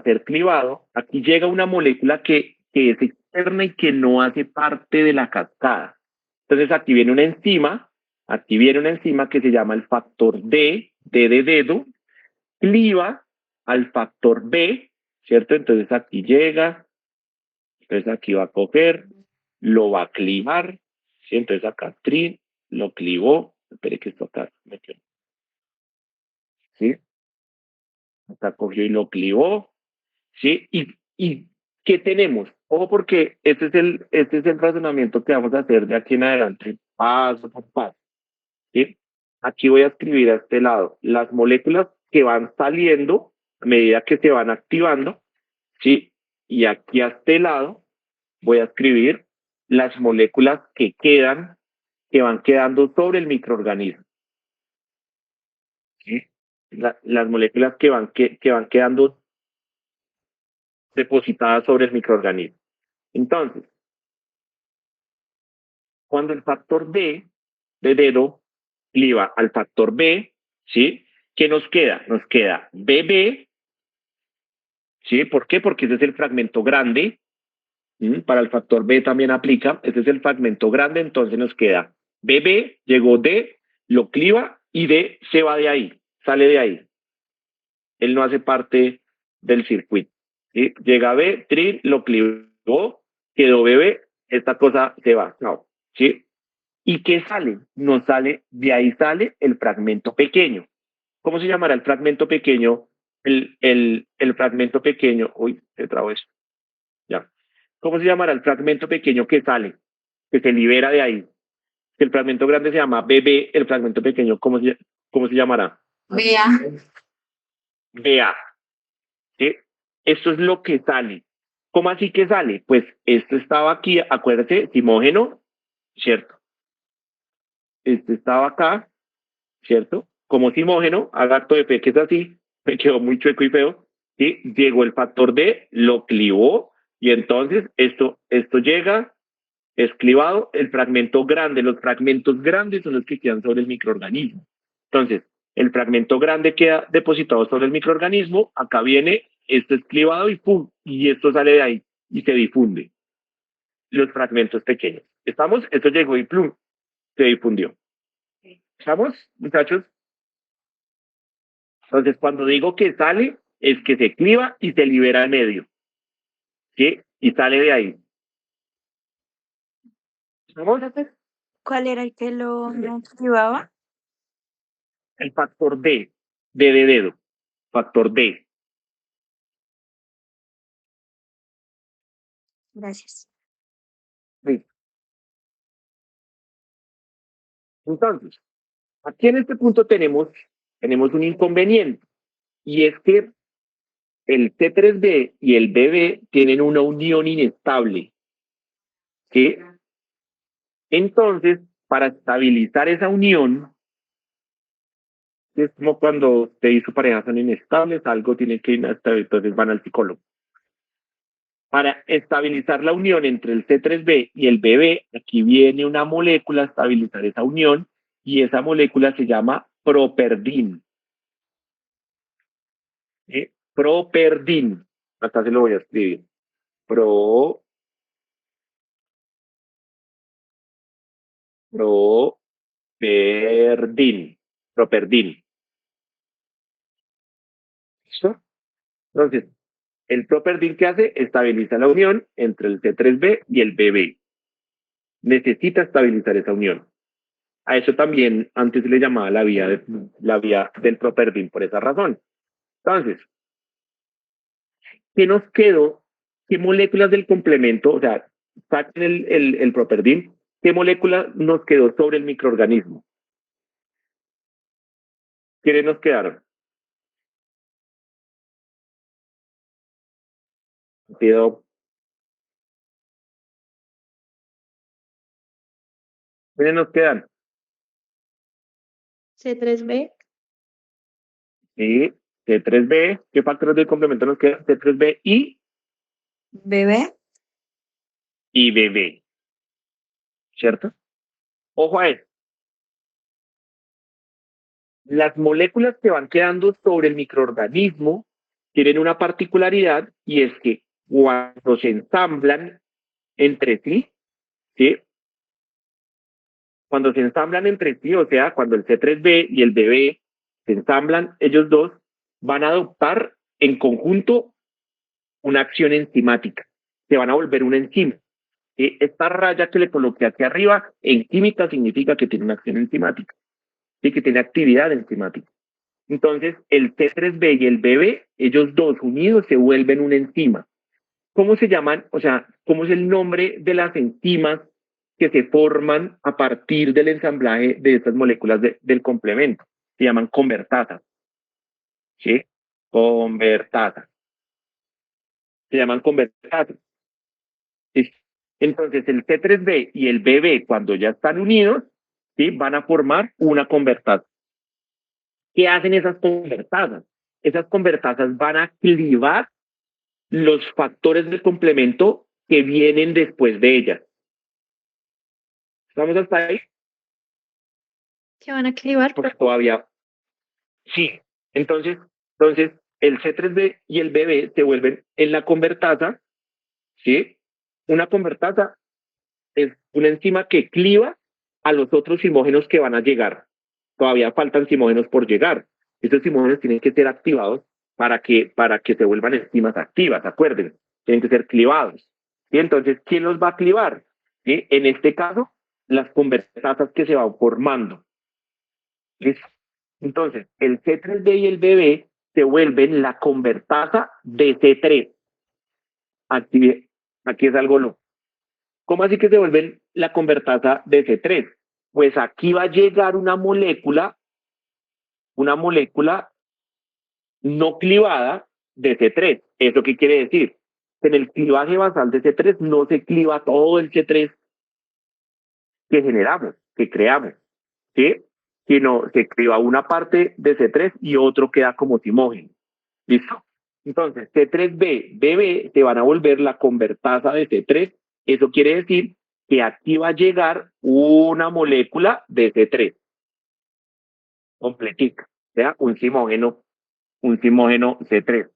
ser clivado, aquí llega una molécula que es externa y que no hace parte de la cascada. Entonces aquí viene una enzima que se llama el factor D de dedo, cliva al factor B, ¿cierto? Entonces aquí llega, entonces aquí va a coger, lo va a clivar, ¿sí? Entonces acá lo clivó, espere que esto acá metió, ¿sí? Acá cogió y lo clivó, ¿sí? Y ¿qué tenemos? Ojo porque este es el razonamiento que vamos a hacer de aquí en adelante, paso por paso, ¿sí? Aquí voy a escribir a este lado las moléculas que van saliendo a medida que se van activando, ¿sí? Y aquí a este lado voy a escribir las moléculas que van quedando sobre el microorganismo, ¿sí? Las moléculas que van quedando depositadas sobre el microorganismo. Entonces, cuando el factor D de dedo cliva al factor B, ¿sí? ¿Qué nos queda? Nos queda BB, ¿sí? ¿Por qué? Porque ese es el fragmento grande. Para el factor B también aplica. Ese es el fragmento grande, entonces nos queda BB, llegó D, lo cliva y D se va de ahí, sale de ahí. Él no hace parte del circuito. ¿Sí? Llega B, TRI, lo clivó, quedó BB, esta cosa se va. No, ¿sí? ¿Y qué sale? Nos sale, de ahí sale el fragmento pequeño. ¿Cómo se llamará el fragmento pequeño? El fragmento pequeño, uy, se trabó eso. Ya. ¿Cómo se llamará el fragmento pequeño que sale, que se libera de ahí? El fragmento grande se llama BB, el fragmento pequeño, cómo se llamará? Vea, BA. ¿Sí? Esto es lo que sale. ¿Cómo así que sale? Pues esto estaba aquí, acuérdate, simógeno, ¿cierto? Este estaba acá, ¿cierto? Como simógeno, haga acto de fe, que es así, me quedó muy chueco y feo, ¿sí? Llegó el factor D, lo clivó, y entonces esto llega, es clivado, el fragmento grande, los fragmentos grandes son los que quedan sobre el microorganismo. Entonces, el fragmento grande queda depositado sobre el microorganismo, acá viene, esto es clivado y ¡pum! Y esto sale de ahí y se difunde. Los fragmentos pequeños. ¿Estamos? Esto llegó y ¡plum! Se difundió. ¿Estamos, muchachos? Entonces, cuando digo que sale, es que se cliva y se libera al medio. ¿Sí? Y sale de ahí. ¿Estamos? ¿Cuál era el que lo activaba? El factor D, D de dedo. Factor D. Gracias. Sí. Entonces, aquí en este punto tenemos un inconveniente. Y es que el T3B y el BB tienen una unión inestable. ¿Sí? Entonces, para estabilizar esa unión, es como cuando usted y su pareja son inestables, algo tiene que ir inestable, entonces van al psicólogo. Para estabilizar la unión entre el C3B y el BB, aquí viene una molécula a estabilizar esa unión y esa molécula se llama properdin. Properdin. Acá se lo voy a escribir. Properdin. Properdin. ¿Listo? Entonces, el properdin que hace estabiliza la unión entre el C3B y el BB. Necesita estabilizar esa unión. A eso también antes se le llamaba la vía del properdin por esa razón. Entonces, ¿qué nos quedó? ¿Qué moléculas del complemento, o sea, saquen el properdin, qué molécula nos quedó sobre el microorganismo? ¿Quiénes nos quedaron? Quedó, ¿quiénes nos quedan? C3B, Sí, C3B, ¿qué factores del complemento nos quedan? C3B ¿Bebé? y BB, ¿cierto? Ojo a eso. Las moléculas que van quedando sobre el microorganismo tienen una particularidad y es que cuando se ensamblan entre sí, ¿sí? Cuando se ensamblan entre sí, o sea, cuando el C3B y el BB se ensamblan, ellos dos van a adoptar en conjunto una acción enzimática. Se van a volver una enzima. Esta raya que le coloqué aquí arriba, en química significa que tiene una acción enzimática, ¿sí? Que tiene actividad enzimática. Entonces, el C3B y el BB, ellos dos unidos se vuelven una enzima. ¿Cómo se llaman? O sea, ¿cómo es el nombre de las enzimas que se forman a partir del ensamblaje de estas moléculas del complemento? Se llaman convertasas. ¿sí? Convertasa. Se llaman convertasas. ¿Sí? Entonces, el C3b y el BB, cuando ya están unidos, ¿sí? Van a formar una convertasa. ¿Qué hacen esas convertasas? Esas convertasas van a clivar los factores de complemento que vienen después de ellas. ¿Estamos hasta ahí? ¿Que van a clivar? Porque todavía sí. Entonces, el C3b y el BB se vuelven en la convertasa, ¿sí? Una convertasa es una enzima que cliva a los otros simógenos que van a llegar. Todavía faltan simógenos por llegar. Estos simógenos tienen que ser activados para que se vuelvan enzimas activas, acuérdense, tienen que ser clivados. Y entonces, ¿quién los va a clivar? ¿Sí? En este caso, las convertasas que se van formando. ¿Listo? Entonces, el C3b y el BB se vuelven la convertasa de C3. Aquí es algo loco. ¿Cómo así que se vuelven la convertasa de C3? Pues aquí va a llegar una molécula no clivada de C3. ¿Eso qué quiere decir? En el clivaje basal de C3 no se cliva todo el C3 que generamos, que creamos, ¿sí? Sino se cliva una parte de C3 y otro queda como timógeno. ¿Listo? Entonces, C3b, BB se van a volver la convertasa de C3. Eso quiere decir que aquí va a llegar una molécula de C3 completica, o sea, un simógeno C3.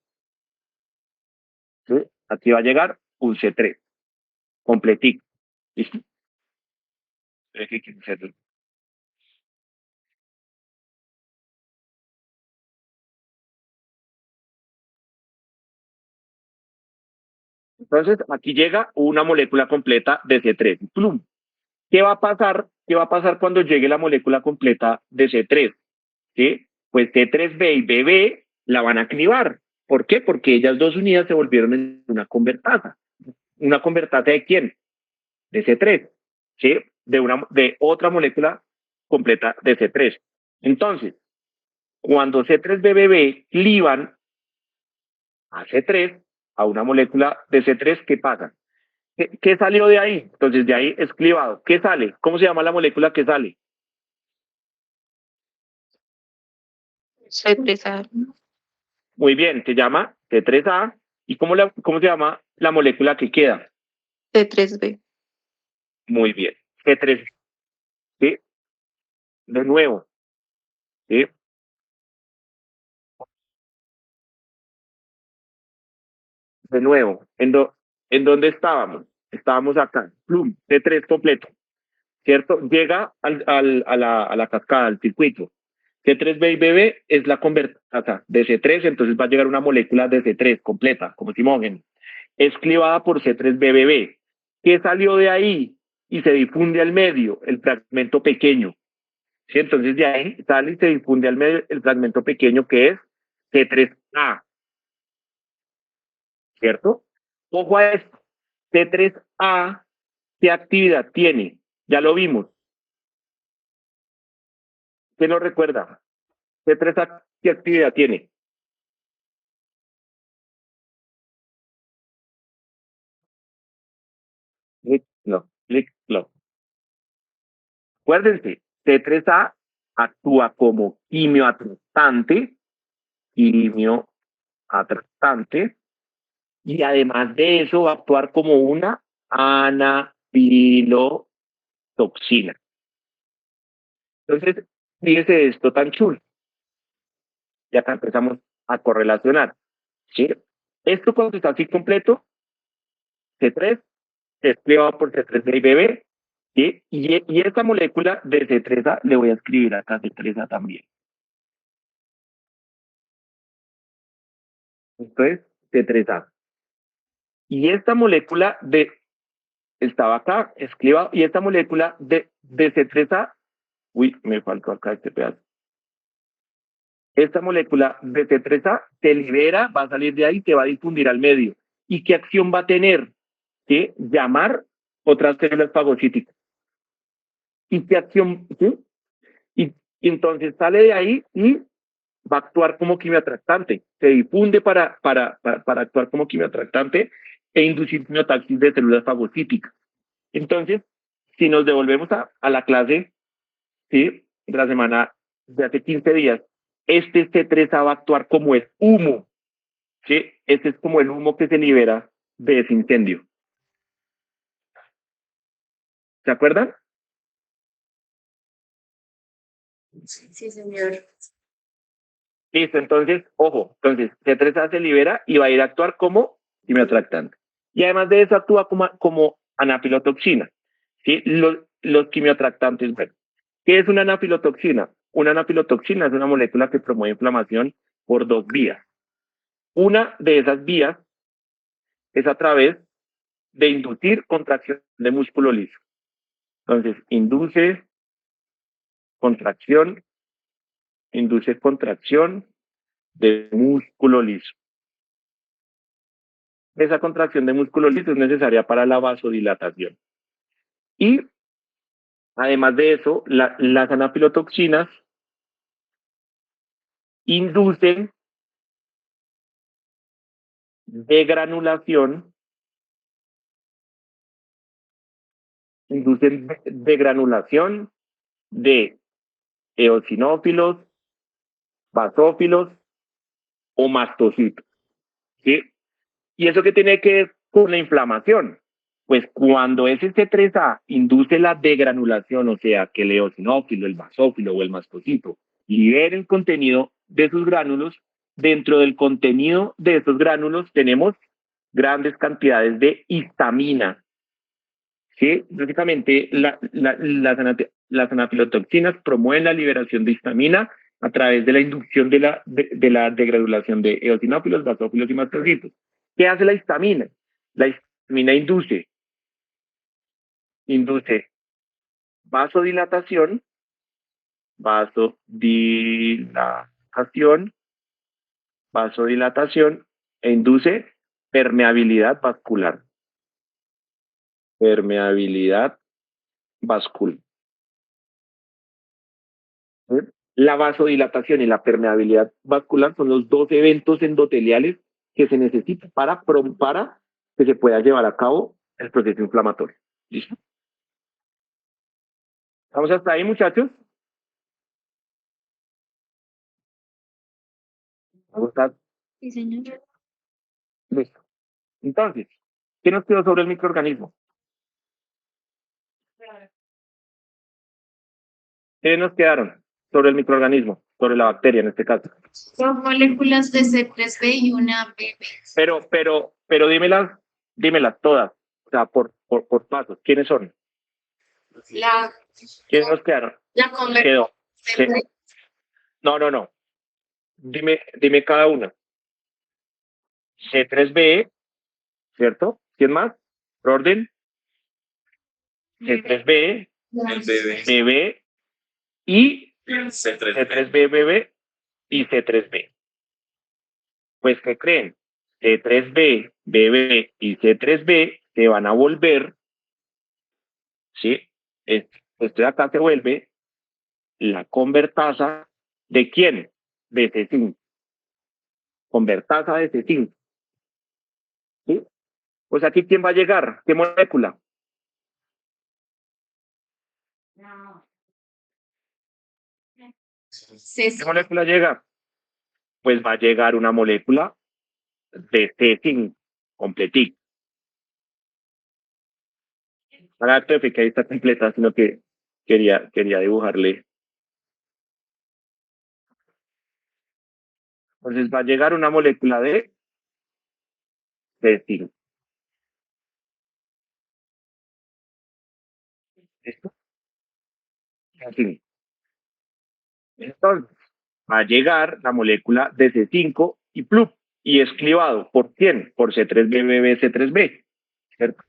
¿Sí? Aquí va a llegar un C3 completico. ¿Listo? Entonces, aquí llega una molécula completa de C3. ¡Plum! ¿Qué va a pasar? ¿Qué va a pasar cuando llegue la molécula completa de C3? ¿Sí? Pues C3b y BB la van a clivar. ¿Por qué? Porque ellas dos unidas se volvieron en una convertasa. ¿Una convertasa de quién? De C3. ¿Sí? De otra molécula completa de C3. Entonces, cuando C3b-BB clivan a C3, a una molécula de C3, ¿qué pasa? ¿Qué salió de ahí? Entonces, de ahí es clivado. ¿Qué sale? ¿Cómo se llama la molécula que sale? C3A. Muy bien, se llama C3A. ¿Y cómo se llama la molécula que queda? C3B. Muy bien, C3. ¿Sí? De nuevo, ¿sí? De nuevo, ¿en dónde estábamos? Estábamos acá, plum, C3 completo, ¿cierto? Llega a la cascada, al circuito. C3b y BB es la convertasa de C3, entonces va a llegar una molécula de C3 completa, como timógeno. Es clivada por C3b-BB. ¿Qué salió de ahí? Y se difunde al medio, el fragmento pequeño. ¿Sí? Entonces de ahí sale y se difunde al medio el fragmento pequeño que es C3A, ¿cierto? Ojo a esto, C3A, ¿qué actividad tiene? Ya lo vimos. ¿Quién lo recuerda? C3A, ¿qué actividad tiene? Clic, no. Acuérdense, C3A actúa como quimioatractante, y además de eso va a actuar como una anafilotoxina. Entonces, fíjese esto tan chulo. Ya acá empezamos a correlacionar. ¿Sí? Esto cuando está así completo, C3 es privado por C3b y BB, ¿sí? Y esta molécula de C3A le voy a escribir acá C3A también. Esto es C3A. Y esta molécula estaba acá, escriba, y esta molécula de C3A, uy, me faltó acá este pedazo. Esta molécula de C3A se libera, va a salir de ahí, se va a difundir al medio. ¿Y qué acción va a tener? Que llamar otras células fagocíticas. ¿Y qué acción? ¿Sí? Y entonces sale de ahí y va a actuar como quimioatractante, se difunde para actuar como quimioatractante e inducir quimiotaxis de células fagocíticas. Entonces, si nos devolvemos a la clase, ¿sí? De la semana de hace 15 días, este C3A va a actuar como el humo, ¿sí? Este es como el humo que se libera de ese incendio. ¿Se acuerdan? Sí, señor. Listo, entonces, ojo, entonces C3A se libera y va a ir a actuar como quimioatractante. Y además de eso actúa como anafilotoxina. ¿Sí? Los quimioatractantes, bueno, ¿qué es una anafilotoxina? Una anafilotoxina es una molécula que promueve inflamación por dos vías. Una de esas vías es a través de inducir contracción de músculo liso. Entonces, contracción, induce contracción de músculo liso. Esa contracción de músculo liso es necesaria para la vasodilatación. Y además de eso, las anafilotoxinas inducen degranulación, de eosinófilos, basófilos o mastocitos. ¿Sí? ¿Y eso qué tiene que ver con la inflamación? Pues cuando ese C3A induce la degranulación, o sea, que el eosinófilo, el basófilo o el mastocito liberen contenido de sus gránulos, dentro del contenido de esos gránulos tenemos grandes cantidades de histamina. ¿Sí? Básicamente, las anafilotoxinas promueven la liberación de histamina a través de la inducción de la degranulación de eosinófilos, basófilos y mastocitos. ¿Qué hace la histamina? La histamina induce vasodilatación, vasodilatación, vasodilatación e induce permeabilidad vascular. Permeabilidad vascular. ¿Sí? La vasodilatación y la permeabilidad vascular son los dos eventos endoteliales que se necesitan para que se pueda llevar a cabo el proceso inflamatorio. ¿Listo? ¿Vamos hasta ahí, muchachos? ¿Vamos a... Sí, señor. Listo. Entonces, ¿qué nos quedó sobre el microorganismo? ¿Qué nos quedaron sobre el microorganismo? Sobre la bacteria, en este caso. Dos moléculas de C3B y una BB. Pero dímelas todas. O sea, por pasos. ¿Quiénes son? La, ¿Quiénes nos quedaron? la Quedó. conversión. No. Dime cada una. C3B, ¿cierto? ¿Quién más? ¿Por orden? C3B, El bebé. BB y C3. C3B, BB y C3B. Pues, ¿qué creen? C3B, BB y C3B se van a volver, ¿sí? Esto de acá se vuelve la convertasa ¿de quién? De C5. Convertasa de C5. ¿Sí? Pues aquí, ¿quién va a llegar? ¿Qué molécula? ¿Qué molécula llega? Pues va a llegar una molécula de C5 completica. Para que ahí está completa, sino que quería dibujarle. Entonces va a llegar una molécula de C5. ¿Listo? C5. Entonces, va a llegar la molécula de C5 y plup, y es clivado. ¿Por quién? Por C3B, C3B. ¿Cierto?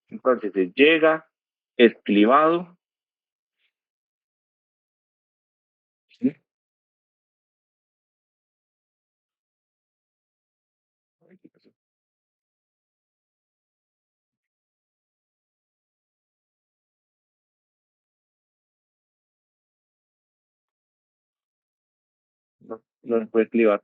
Entonces, llega, es clivado. ¿Sí? no se puede clivar.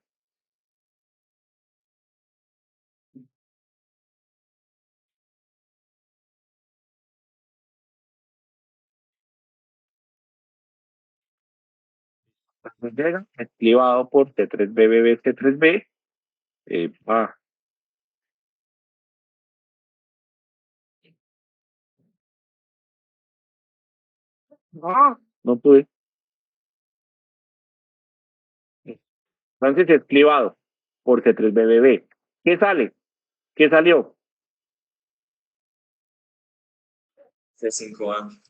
Entonces llega, es clivado por T3B, T3B. Ah, no pude. Entonces es clivado por T3BBB. ¿Qué sale? ¿Qué salió? C5A.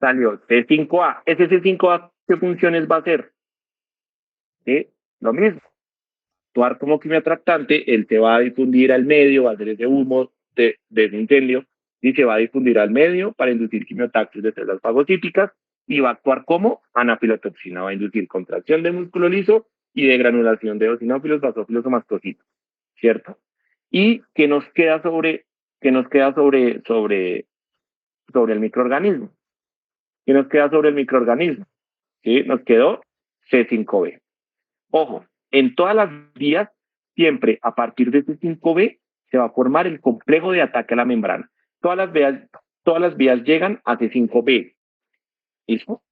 Salió C5A. Ese C5A, ¿qué funciones va a hacer? ¿Sí? Lo mismo. Actuar como quimioatractante, él se va a difundir al medio, va a hacer ese humo de ese incendio y se va a difundir al medio para inducir quimiotaxis de células fagocíticas y va a actuar como anafilotoxina, va a inducir contracción de músculo liso y de granulación de eosinófilos, basófilos o mastocitos, ¿cierto? ¿Y qué nos queda sobre el microorganismo? ¿Qué nos queda sobre el microorganismo? ¿Sí? Nos quedó C5B. Ojo, en todas las vías, siempre a partir de C5B se va a formar el complejo de ataque a la membrana. Todas las vías llegan a C5B. ¿Listo?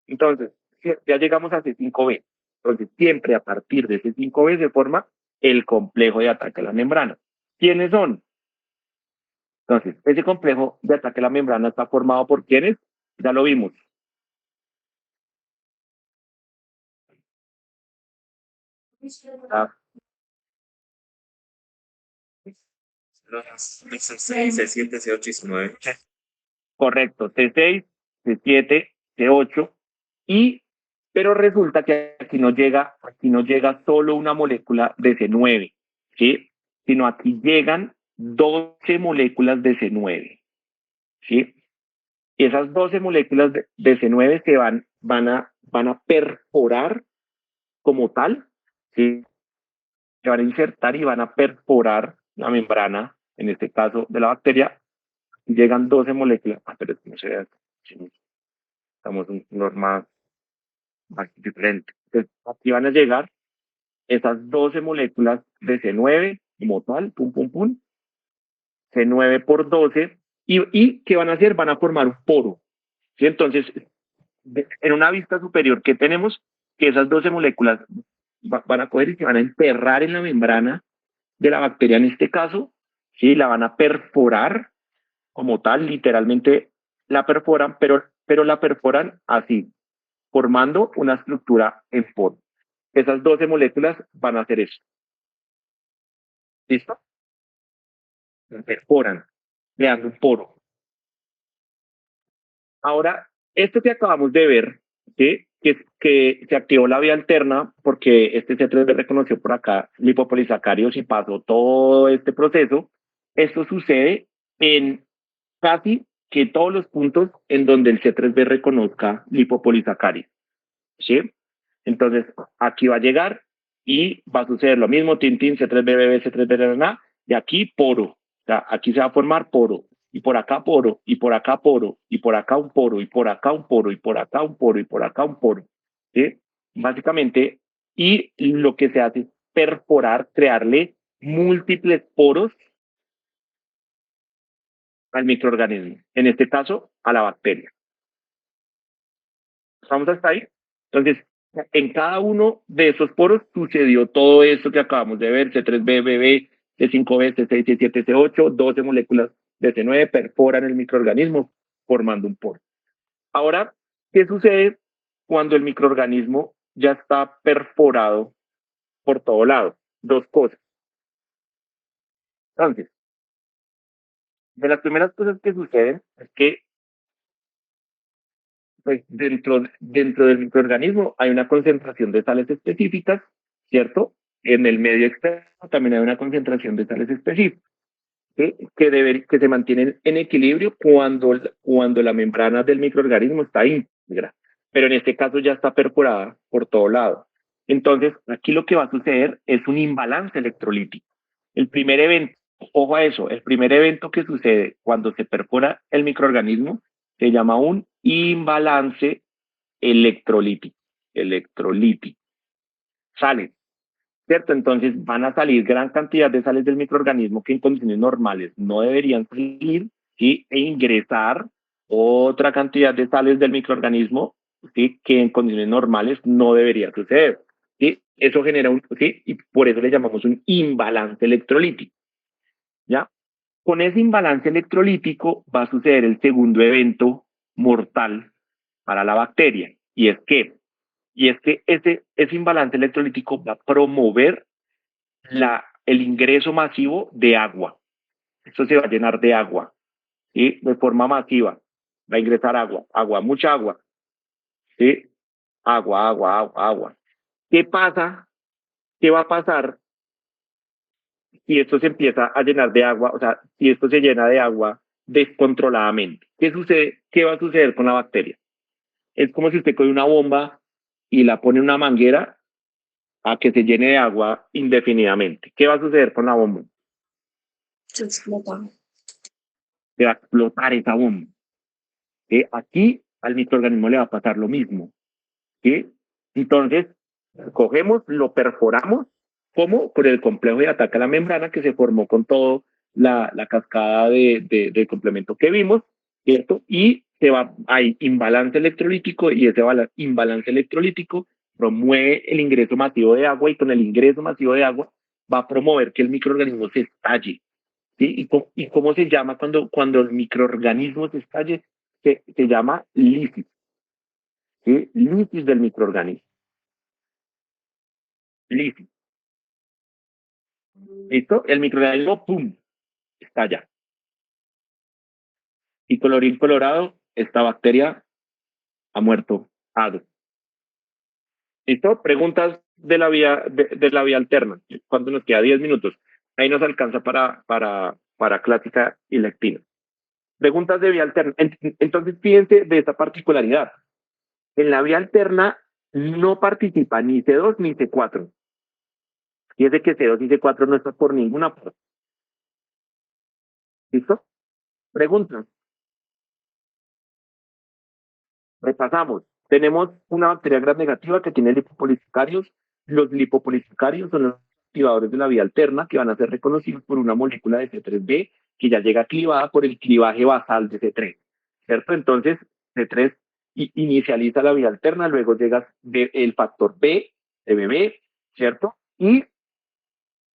Entonces, ya llegamos a C5B. Entonces, siempre a partir de C5B se forma el complejo de ataque a la membrana. ¿Quiénes son? Entonces, ese complejo de ataque a la membrana está formado por ¿quiénes? Ya lo vimos. Ah, C6, C7, C8 y C9. correcto, C6, C7, C8 y pero resulta que aquí no llega solo una molécula de C9, ¿sí? Sino aquí llegan 12 moléculas de C9, ¿sí? Y esas 12 moléculas de C9 van a perforar como tal, ¿sí? Se van a insertar y van a perforar la membrana, en este caso de la bacteria, llegan 12 moléculas, pero no se ve, estamos en normal diferente. Entonces, aquí van a llegar esas 12 moléculas de C9 como tal, pum, pum, pum, C9 por 12, y ¿qué van a hacer? Van a formar un poro. ¿Sí? Entonces, en una vista superior, ¿qué tenemos? Que esas 12 moléculas van a coger y se van a enterrar en la membrana de la bacteria en este caso, ¿sí? La van a perforar como tal, literalmente la perforan, pero la perforan así, formando una estructura en poro. Esas 12 moléculas van a hacer eso. ¿Listo? Perforan, creando un poro. Ahora, esto que acabamos de ver, ¿sí? Que se activó la vía alterna porque este C3B reconoció por acá lipopolisacáridos y pasó todo este proceso. Esto sucede en casi que todos los puntos en donde el C3B reconozca lipopolisacáridos, ¿sí? Entonces, aquí va a llegar y va a suceder lo mismo, tintín, C3BB, C3BB, y aquí poro. O sea, aquí se va a formar poro, y por acá poro, y por acá poro, y por acá un poro, y por acá un poro, y por acá un poro, y por acá un poro. ¿Sí? Básicamente, y lo que se hace es perforar, crearle múltiples poros al microorganismo, en este caso a la bacteria. ¿Estamos hasta ahí? Entonces, en cada uno de esos poros sucedió todo esto que acabamos de ver, C3B, C5B, C6, C7, C8, 12 moléculas de C9 perforan el microorganismo formando un poro. Ahora, ¿qué sucede cuando el microorganismo ya está perforado por todo lado? Dos cosas. Entonces, de las primeras cosas que suceden es que pues, dentro del microorganismo hay una concentración de sales específicas, ¿cierto? En el medio externo también hay una concentración de sales específicas, ¿sí? Que se mantienen en equilibrio cuando la membrana del microorganismo está íntegra, pero en este caso ya está perforada por todo lado. Entonces, aquí lo que va a suceder es un imbalance electrolítico. El primer evento, ojo a eso, el primer evento que sucede cuando se perfora el microorganismo se llama un imbalance electrolítico. Electrolítico. sales, ¿cierto? Entonces van a salir gran cantidad de sales del microorganismo que en condiciones normales no deberían salir, ¿sí? E ingresar otra cantidad de sales del microorganismo, ¿sí? Que en condiciones normales no debería suceder, ¿sí? Eso genera ¿sí? Y por eso le llamamos un imbalance electrolítico, ¿ya? Con ese imbalance electrolítico va a suceder el segundo evento mortal para la bacteria, y es que ese imbalance electrolítico va a promover el ingreso masivo de agua. Esto se va a llenar de agua, ¿sí? De forma masiva. Va a ingresar agua, mucha agua, ¿sí? Agua. ¿Qué pasa? ¿Qué va a pasar si esto se empieza a llenar de agua? O sea, si esto se llena de agua descontroladamente. ¿Qué sucede? ¿Qué va a suceder con la bacteria? Es como si usted coge una bomba y la pone en una manguera a que se llene de agua indefinidamente. ¿Qué va a suceder con la bomba? Se explota. Se va a explotar esa bomba. Aquí al microorganismo le va a pasar lo mismo. ¿Sí? Entonces, cogemos, lo perforamos, como por el complejo de ataque a la membrana que se formó con toda la cascada de complemento que vimos, ¿cierto? Y hay imbalance electrolítico y ese imbalance electrolítico promueve el ingreso masivo de agua y con el ingreso masivo de agua va a promover que el microorganismo se estalle. ¿Sí? ¿Y cómo se llama cuando el microorganismo se estalle? Se llama lisis. ¿Sí? Lisis del microorganismo. Lisis. ¿Listo? El microorganismo, ¡pum!, estalla. Y colorín colorado, esta bacteria ha muerto. ¿Listo? Preguntas de la vía alterna. ¿Cuánto nos queda? 10 minutos. Ahí nos alcanza para clásica y lectina. Preguntas de vía alterna. Entonces, fíjense de esta particularidad. En la vía alterna no participa ni C2 ni C4. Fíjense que C2 y C4 no están por ninguna parte. ¿Listo? Preguntas. Repasamos. Tenemos una bacteria gram negativa que tiene lipopolisacáridos. Los lipopolisacáridos son los activadores de la vía alterna que van a ser reconocidos por una molécula de C3b que ya llega clivada por el clivaje basal de C3. ¿Cierto? Entonces, C3 inicializa la vía alterna, luego llega el factor B de bebé, ¿cierto? Y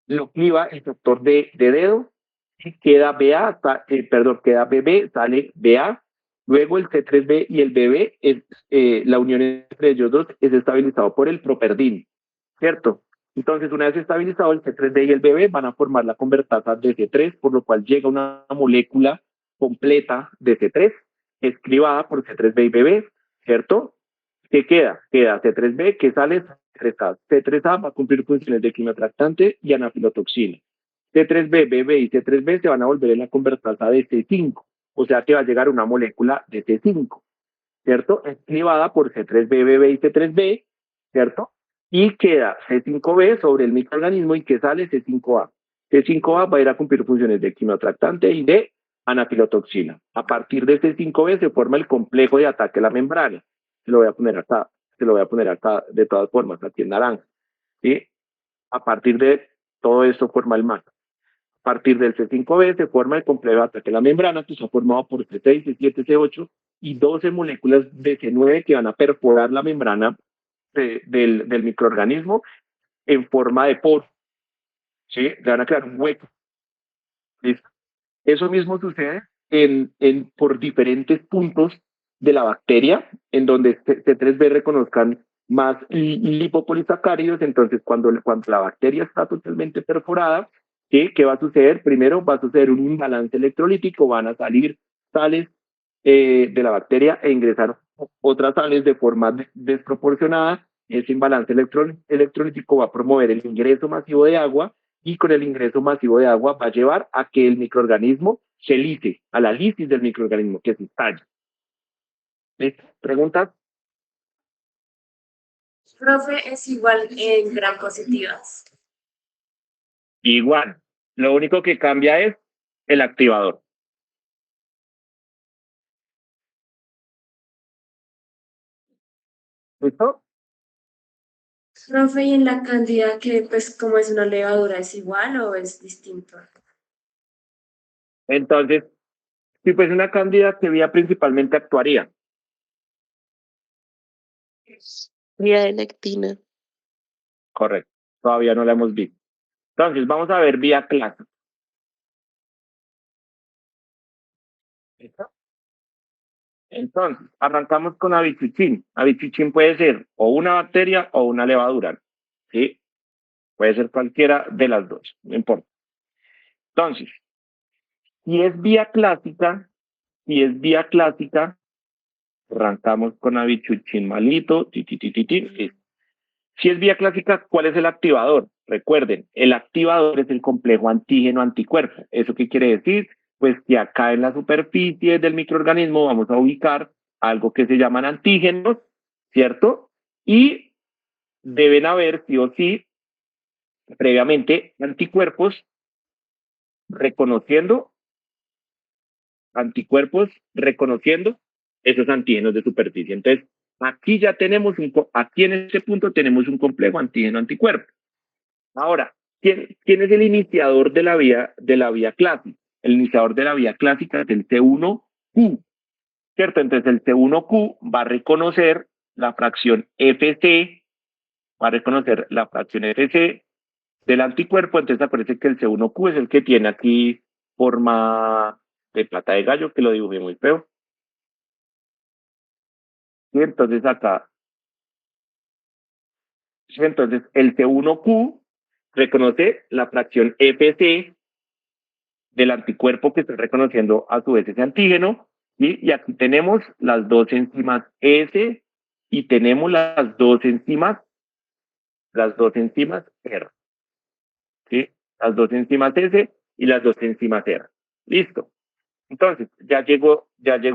lo cliva el factor de dedo y queda queda BB, sale BA. Luego el C3B y el BB, la unión entre ellos dos es estabilizado por el properdin, ¿cierto? Entonces, una vez estabilizado el C3B y el BB, van a formar la convertasa de C3, por lo cual llega una molécula completa de C3, escribada por C3B y BB, ¿cierto? ¿Qué queda? Queda C3B, que sale C3A. C3A va a cumplir funciones de quimiotractante y anafilotoxina. C3B, BB y C3B se van a volver en la convertasa de C5, o sea que va a llegar una molécula de C5, ¿cierto? Es clivada por C3B, BB y C3B, ¿cierto? Y queda C5B sobre el microorganismo y que sale C5A. C5A va a ir a cumplir funciones de quimiotractante y de anafilotoxina. A partir de C5B se forma el complejo de ataque a la membrana. Se lo voy a poner acá de todas formas, aquí en naranja. ¿Sí? A partir de todo esto forma el MAC. A partir del C5B se forma el complejo de ataque a la membrana, que está formado por C6, C7, C8 y 12 moléculas de C9 que van a perforar la membrana del microorganismo en forma de poro. ¿Sí? Le van a crear un hueco. ¿Listo? Eso mismo sucede por diferentes puntos de la bacteria, en donde C3B reconozcan más lipopolisacáridos. Entonces, cuando la bacteria está totalmente perforada, ¿qué va a suceder? Primero va a suceder un imbalance electrolítico, van a salir sales de la bacteria e ingresar otras sales de forma desproporcionada. Ese imbalance electrolítico va a promover el ingreso masivo de agua y con el ingreso masivo de agua va a llevar a que el microorganismo se lise, a la lisis del microorganismo, que se estalle. ¿Preguntas? Profe, es igual en gram positivas. Igual. Lo único que cambia es el activador. ¿Listo? Profe, ¿y en la cándida que pues como es una levadura es igual o es distinto? Entonces, si fuese una cándida, ¿qué vía principalmente actuaría? Vía de lectina. Correcto, todavía no la hemos visto. Entonces, vamos a ver vía clásica. ¿Listo? Entonces, arrancamos con abichuchín. Abichuchín puede ser o una bacteria o una levadura, ¿sí? Puede ser cualquiera de las dos, no importa. Entonces, si es vía clásica, arrancamos con abichuchín malito, listo. Si es vía clásica, ¿cuál es el activador? Recuerden, el activador es el complejo antígeno-anticuerpo. ¿Eso qué quiere decir? Pues que acá en la superficie del microorganismo vamos a ubicar algo que se llaman antígenos, ¿cierto? Y deben haber, sí o sí, previamente anticuerpos reconociendo esos antígenos de superficie. Entonces, aquí ya tenemos aquí en este punto tenemos un complejo antígeno-anticuerpo. Ahora, ¿quién es el iniciador de la vía clásica? El iniciador de la vía clásica es el C1Q, ¿cierto? Entonces el C1Q va a reconocer la fracción FC, del anticuerpo. Entonces acuérdense que el C1Q es el que tiene aquí forma de plata de gallo, que lo dibujé muy feo. Y entonces acá, entonces el C1Q reconoce la fracción FC del anticuerpo que está reconociendo a su vez ese antígeno, ¿sí? Y aquí tenemos las dos enzimas S y tenemos las dos enzimas R, ¿sí? Las dos enzimas S y las dos enzimas R. Listo. Entonces, ya llegó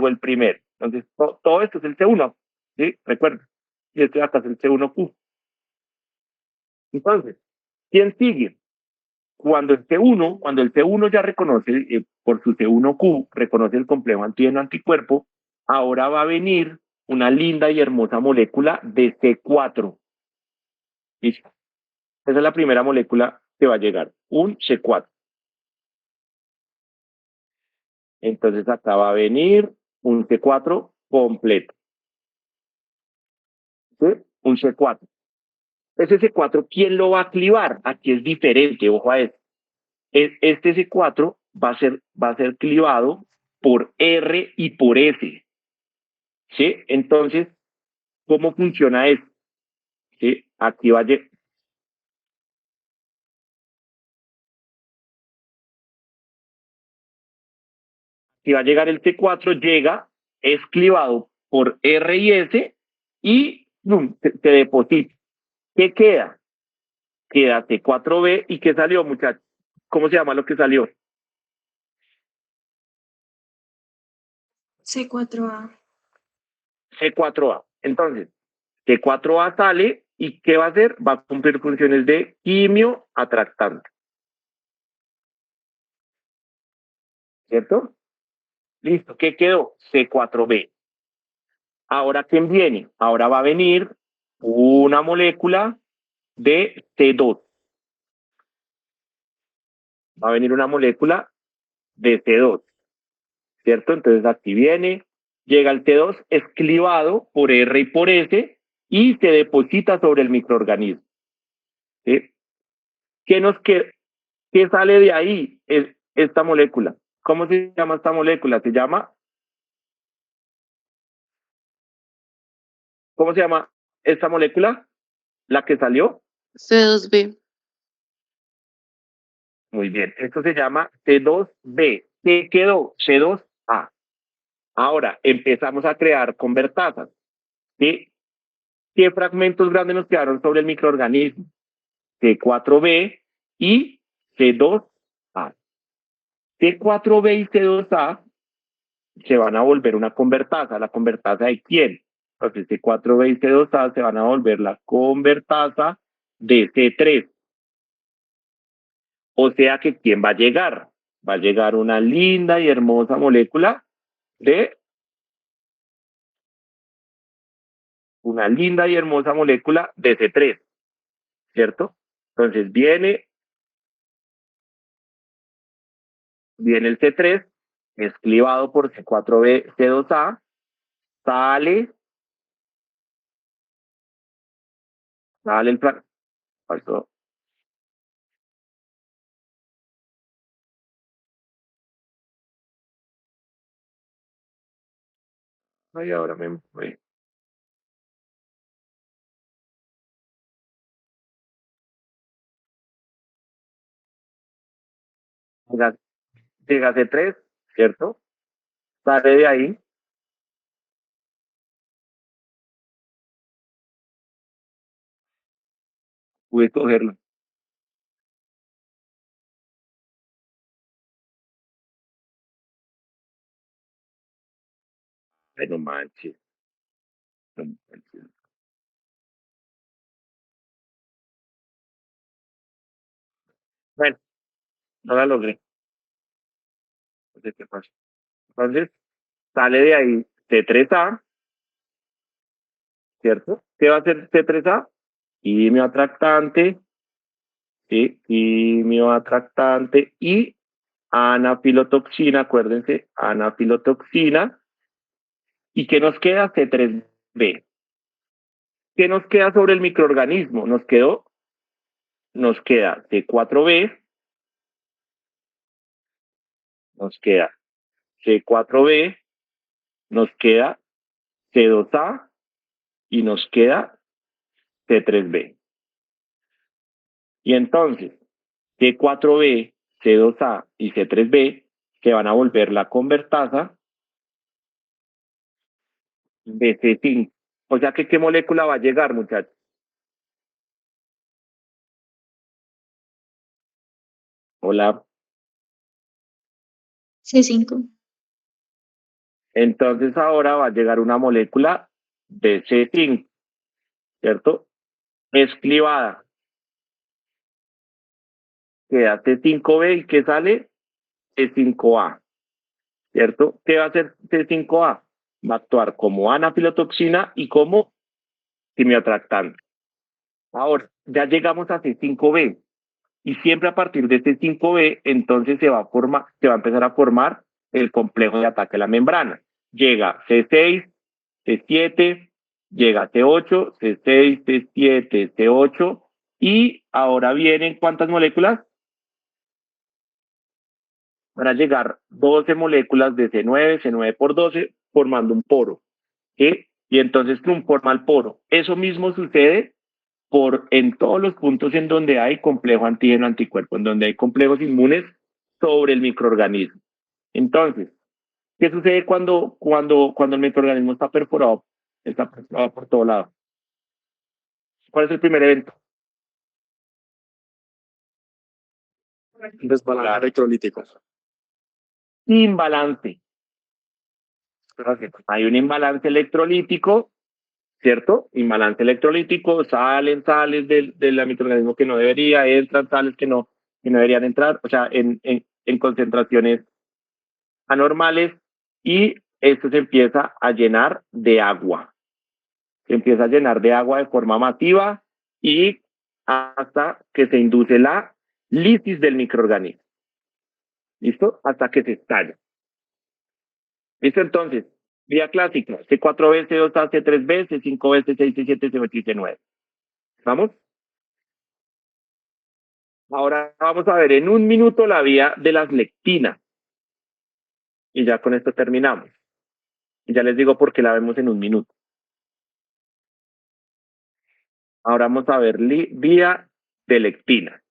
el primero. Entonces, todo esto es el C1, ¿sí? Recuerden. Y este acá es el C1Q. Entonces, ¿quién sigue? Cuando el C1 ya reconoce, por su C1Q, reconoce el complejo antígeno-anticuerpo, ahora va a venir una linda y hermosa molécula de C4. ¿Listo? Esa es la primera molécula que va a llegar, un C4. Entonces acá va a venir un C4 completo. ¿Sí? Un C4. Ese C4, ¿quién lo va a clivar? Aquí es diferente, ojo a esto. Este C4 va a ser clivado por R y por S. ¿Sí? Entonces, ¿cómo funciona esto? ¿Sí? Aquí va a llegar el C4, es clivado por R y S y se deposita. ¿Qué queda? Queda C4B y ¿qué salió, muchachos? ¿Cómo se llama lo que salió? C4A. C4A. Entonces, C4A sale y ¿qué va a hacer? Va a cumplir funciones de quimioatractante. ¿Cierto? Listo. ¿Qué quedó? C4B. Ahora, ¿quién viene? Ahora va a venir una molécula de C2. Va a venir una molécula de C2. ¿Cierto? Entonces aquí viene, llega el T2, es clivado por R y por S y se deposita sobre el microorganismo. ¿Sí? ¿Qué sale de ahí? Es esta molécula. ¿Cómo se llama esta molécula? ¿Cómo se llama esta molécula? La que salió. C2B. Muy bien. Esto se llama C2B. ¿Qué quedó? C2A. Ahora empezamos a crear convertasas. ¿Sí? ¿Qué fragmentos grandes nos quedaron sobre el microorganismo? C4B y C2A. C4B y C2A se van a volver una convertasa. ¿La convertasa de quién? Entonces C4B y C2A se van a volver la convertasa de C3. O sea que ¿quién va a llegar? Va a llegar una linda y hermosa molécula de C3. ¿cierto? Entonces viene el C3, es clivado por C4B, C2A, sale el plan. Faltó. Ay, ahora me voy. Llega C3, ¿cierto? Sale de ahí. Pude cogerlo. Ay, no manches. No manches. Bueno, no la logré. No sé qué pasa. Entonces, sale de ahí C3A, ¿cierto? ¿Qué va a hacer C3A? Quimio atractante, ¿sí? Quimio atractante y anafilotoxina, acuérdense, anafilotoxina. ¿Y qué nos queda? C3B. ¿Qué nos queda sobre el microorganismo? Nos queda C4B, nos queda C4B, nos queda C2A y nos queda C3B. Y entonces, C4B, C2A y C3B se van a volver la convertasa de C5. O sea que, ¿qué molécula va a llegar, muchachos? Hola. C5. Entonces ahora va a llegar una molécula de C5, ¿cierto? Es clivada. Queda C5B y ¿qué sale? C5A, ¿cierto? ¿Qué va a hacer C5A? Va a actuar como anafilotoxina y como quimioatractante. Ahora, ya llegamos a C5B y siempre a partir de C5B, entonces se va a empezar a formar el complejo de ataque a la membrana. Llega C6, C7, llega C8, C6, C7, C8 y ahora vienen ¿cuántas moléculas? Van a llegar 12 moléculas de C9, C9 por 12, formando un poro. ¿Sí? Y entonces forma el poro. Eso mismo sucede en todos los puntos en donde hay complejo antígeno-anticuerpo, en donde hay complejos inmunes sobre el microorganismo. Entonces, ¿qué sucede cuando el microorganismo está perforado? Está perforado por todo lado. ¿Cuál es el primer evento? Desbalance electrolítico. Imbalance. Hay un imbalance electrolítico, ¿cierto? Imbalance electrolítico, salen sales del microorganismo que no debería, entran sales que no deberían entrar, o sea, en concentraciones anormales, y esto se empieza a llenar de agua. Se empieza a llenar de agua de forma masiva y hasta que se induce la lisis del microorganismo. ¿Listo? Hasta que se estalla. ¿Listo? Entonces, vía clásica, C4B, C2A, C3B, C5B, C6, C7, C8 y C9. ¿Vamos? Ahora vamos a ver en un minuto la vía de las lectinas. Y ya con esto terminamos. Y ya les digo por qué la vemos en un minuto. Ahora vamos a ver vía de lectinas.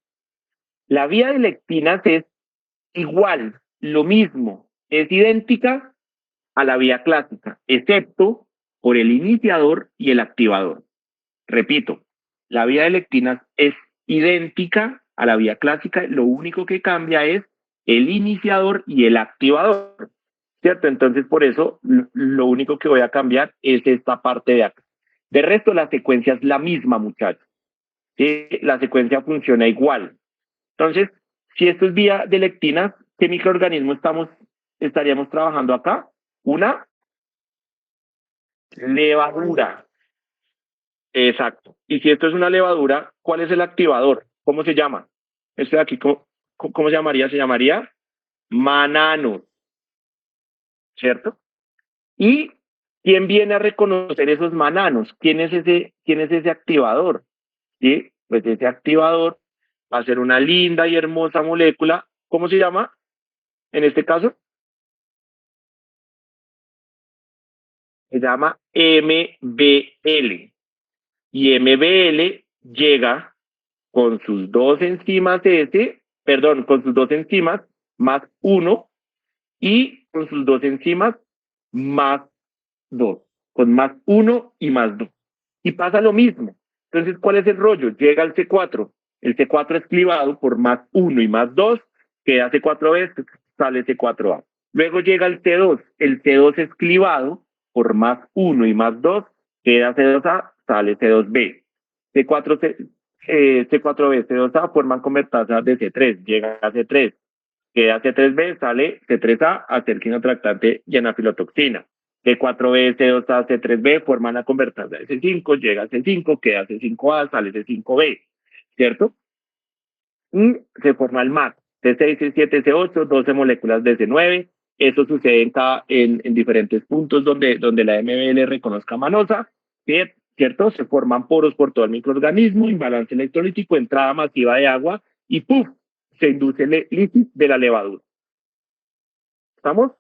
La vía de lectinas es igual, lo mismo, es idéntica a la vía clásica, excepto por el iniciador y el activador. Repito, la vía de lectinas es idéntica a la vía clásica, lo único que cambia es el iniciador y el activador, ¿cierto? Entonces, por eso, lo único que voy a cambiar es esta parte de acá. De resto, la secuencia es la misma, muchachos. ¿Sí? La secuencia funciona igual. Entonces, si esto es vía de lectinas, ¿qué microorganismo estaríamos trabajando acá? Una levadura. Exacto. Y si esto es una levadura, ¿cuál es el activador? ¿Cómo se llama? Este de aquí, ¿cómo se llamaría? Se llamaría manano, ¿cierto? ¿Y quién viene a reconocer esos mananos? ¿Quién es ese activador? ¿Sí? Pues ese activador va a ser una linda y hermosa molécula. ¿Cómo se llama en este caso? Se llama MBL. Y MBL llega con sus dos enzimas con sus dos enzimas más 1 y con sus dos enzimas más 2, con más 1 y más 2. Y pasa lo mismo. Entonces, ¿cuál es el rollo? Llega el C4. El C4 es clivado por más 1 y más 2, queda C4B, sale C4A. Luego llega el C2. El C2 es clivado por más 1 y más 2, queda C2A, sale C2B. C4B, C2A forman convertasa de C3, llega a C3, queda C3B, sale C3A, acerquinotractante y anafilotoxina. C4B, C2A, C3B forman la convertasa de C5, llega a C5, queda C5A, sale C5B, ¿cierto? Y se forma el MAC, C6, C7, C8, 12 moléculas de C9. Eso sucede en diferentes puntos donde la MBL reconozca manosa, ¿cierto? Se forman poros por todo el microorganismo, imbalance electrolítico, entrada masiva de agua y ¡puf! Se induce el líquido de la levadura. ¿Estamos?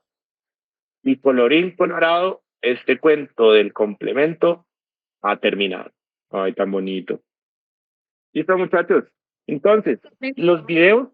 Y colorín colorado, este cuento del complemento ha terminado. Ay, tan bonito. ¿Listo, muchachos? Entonces, los videos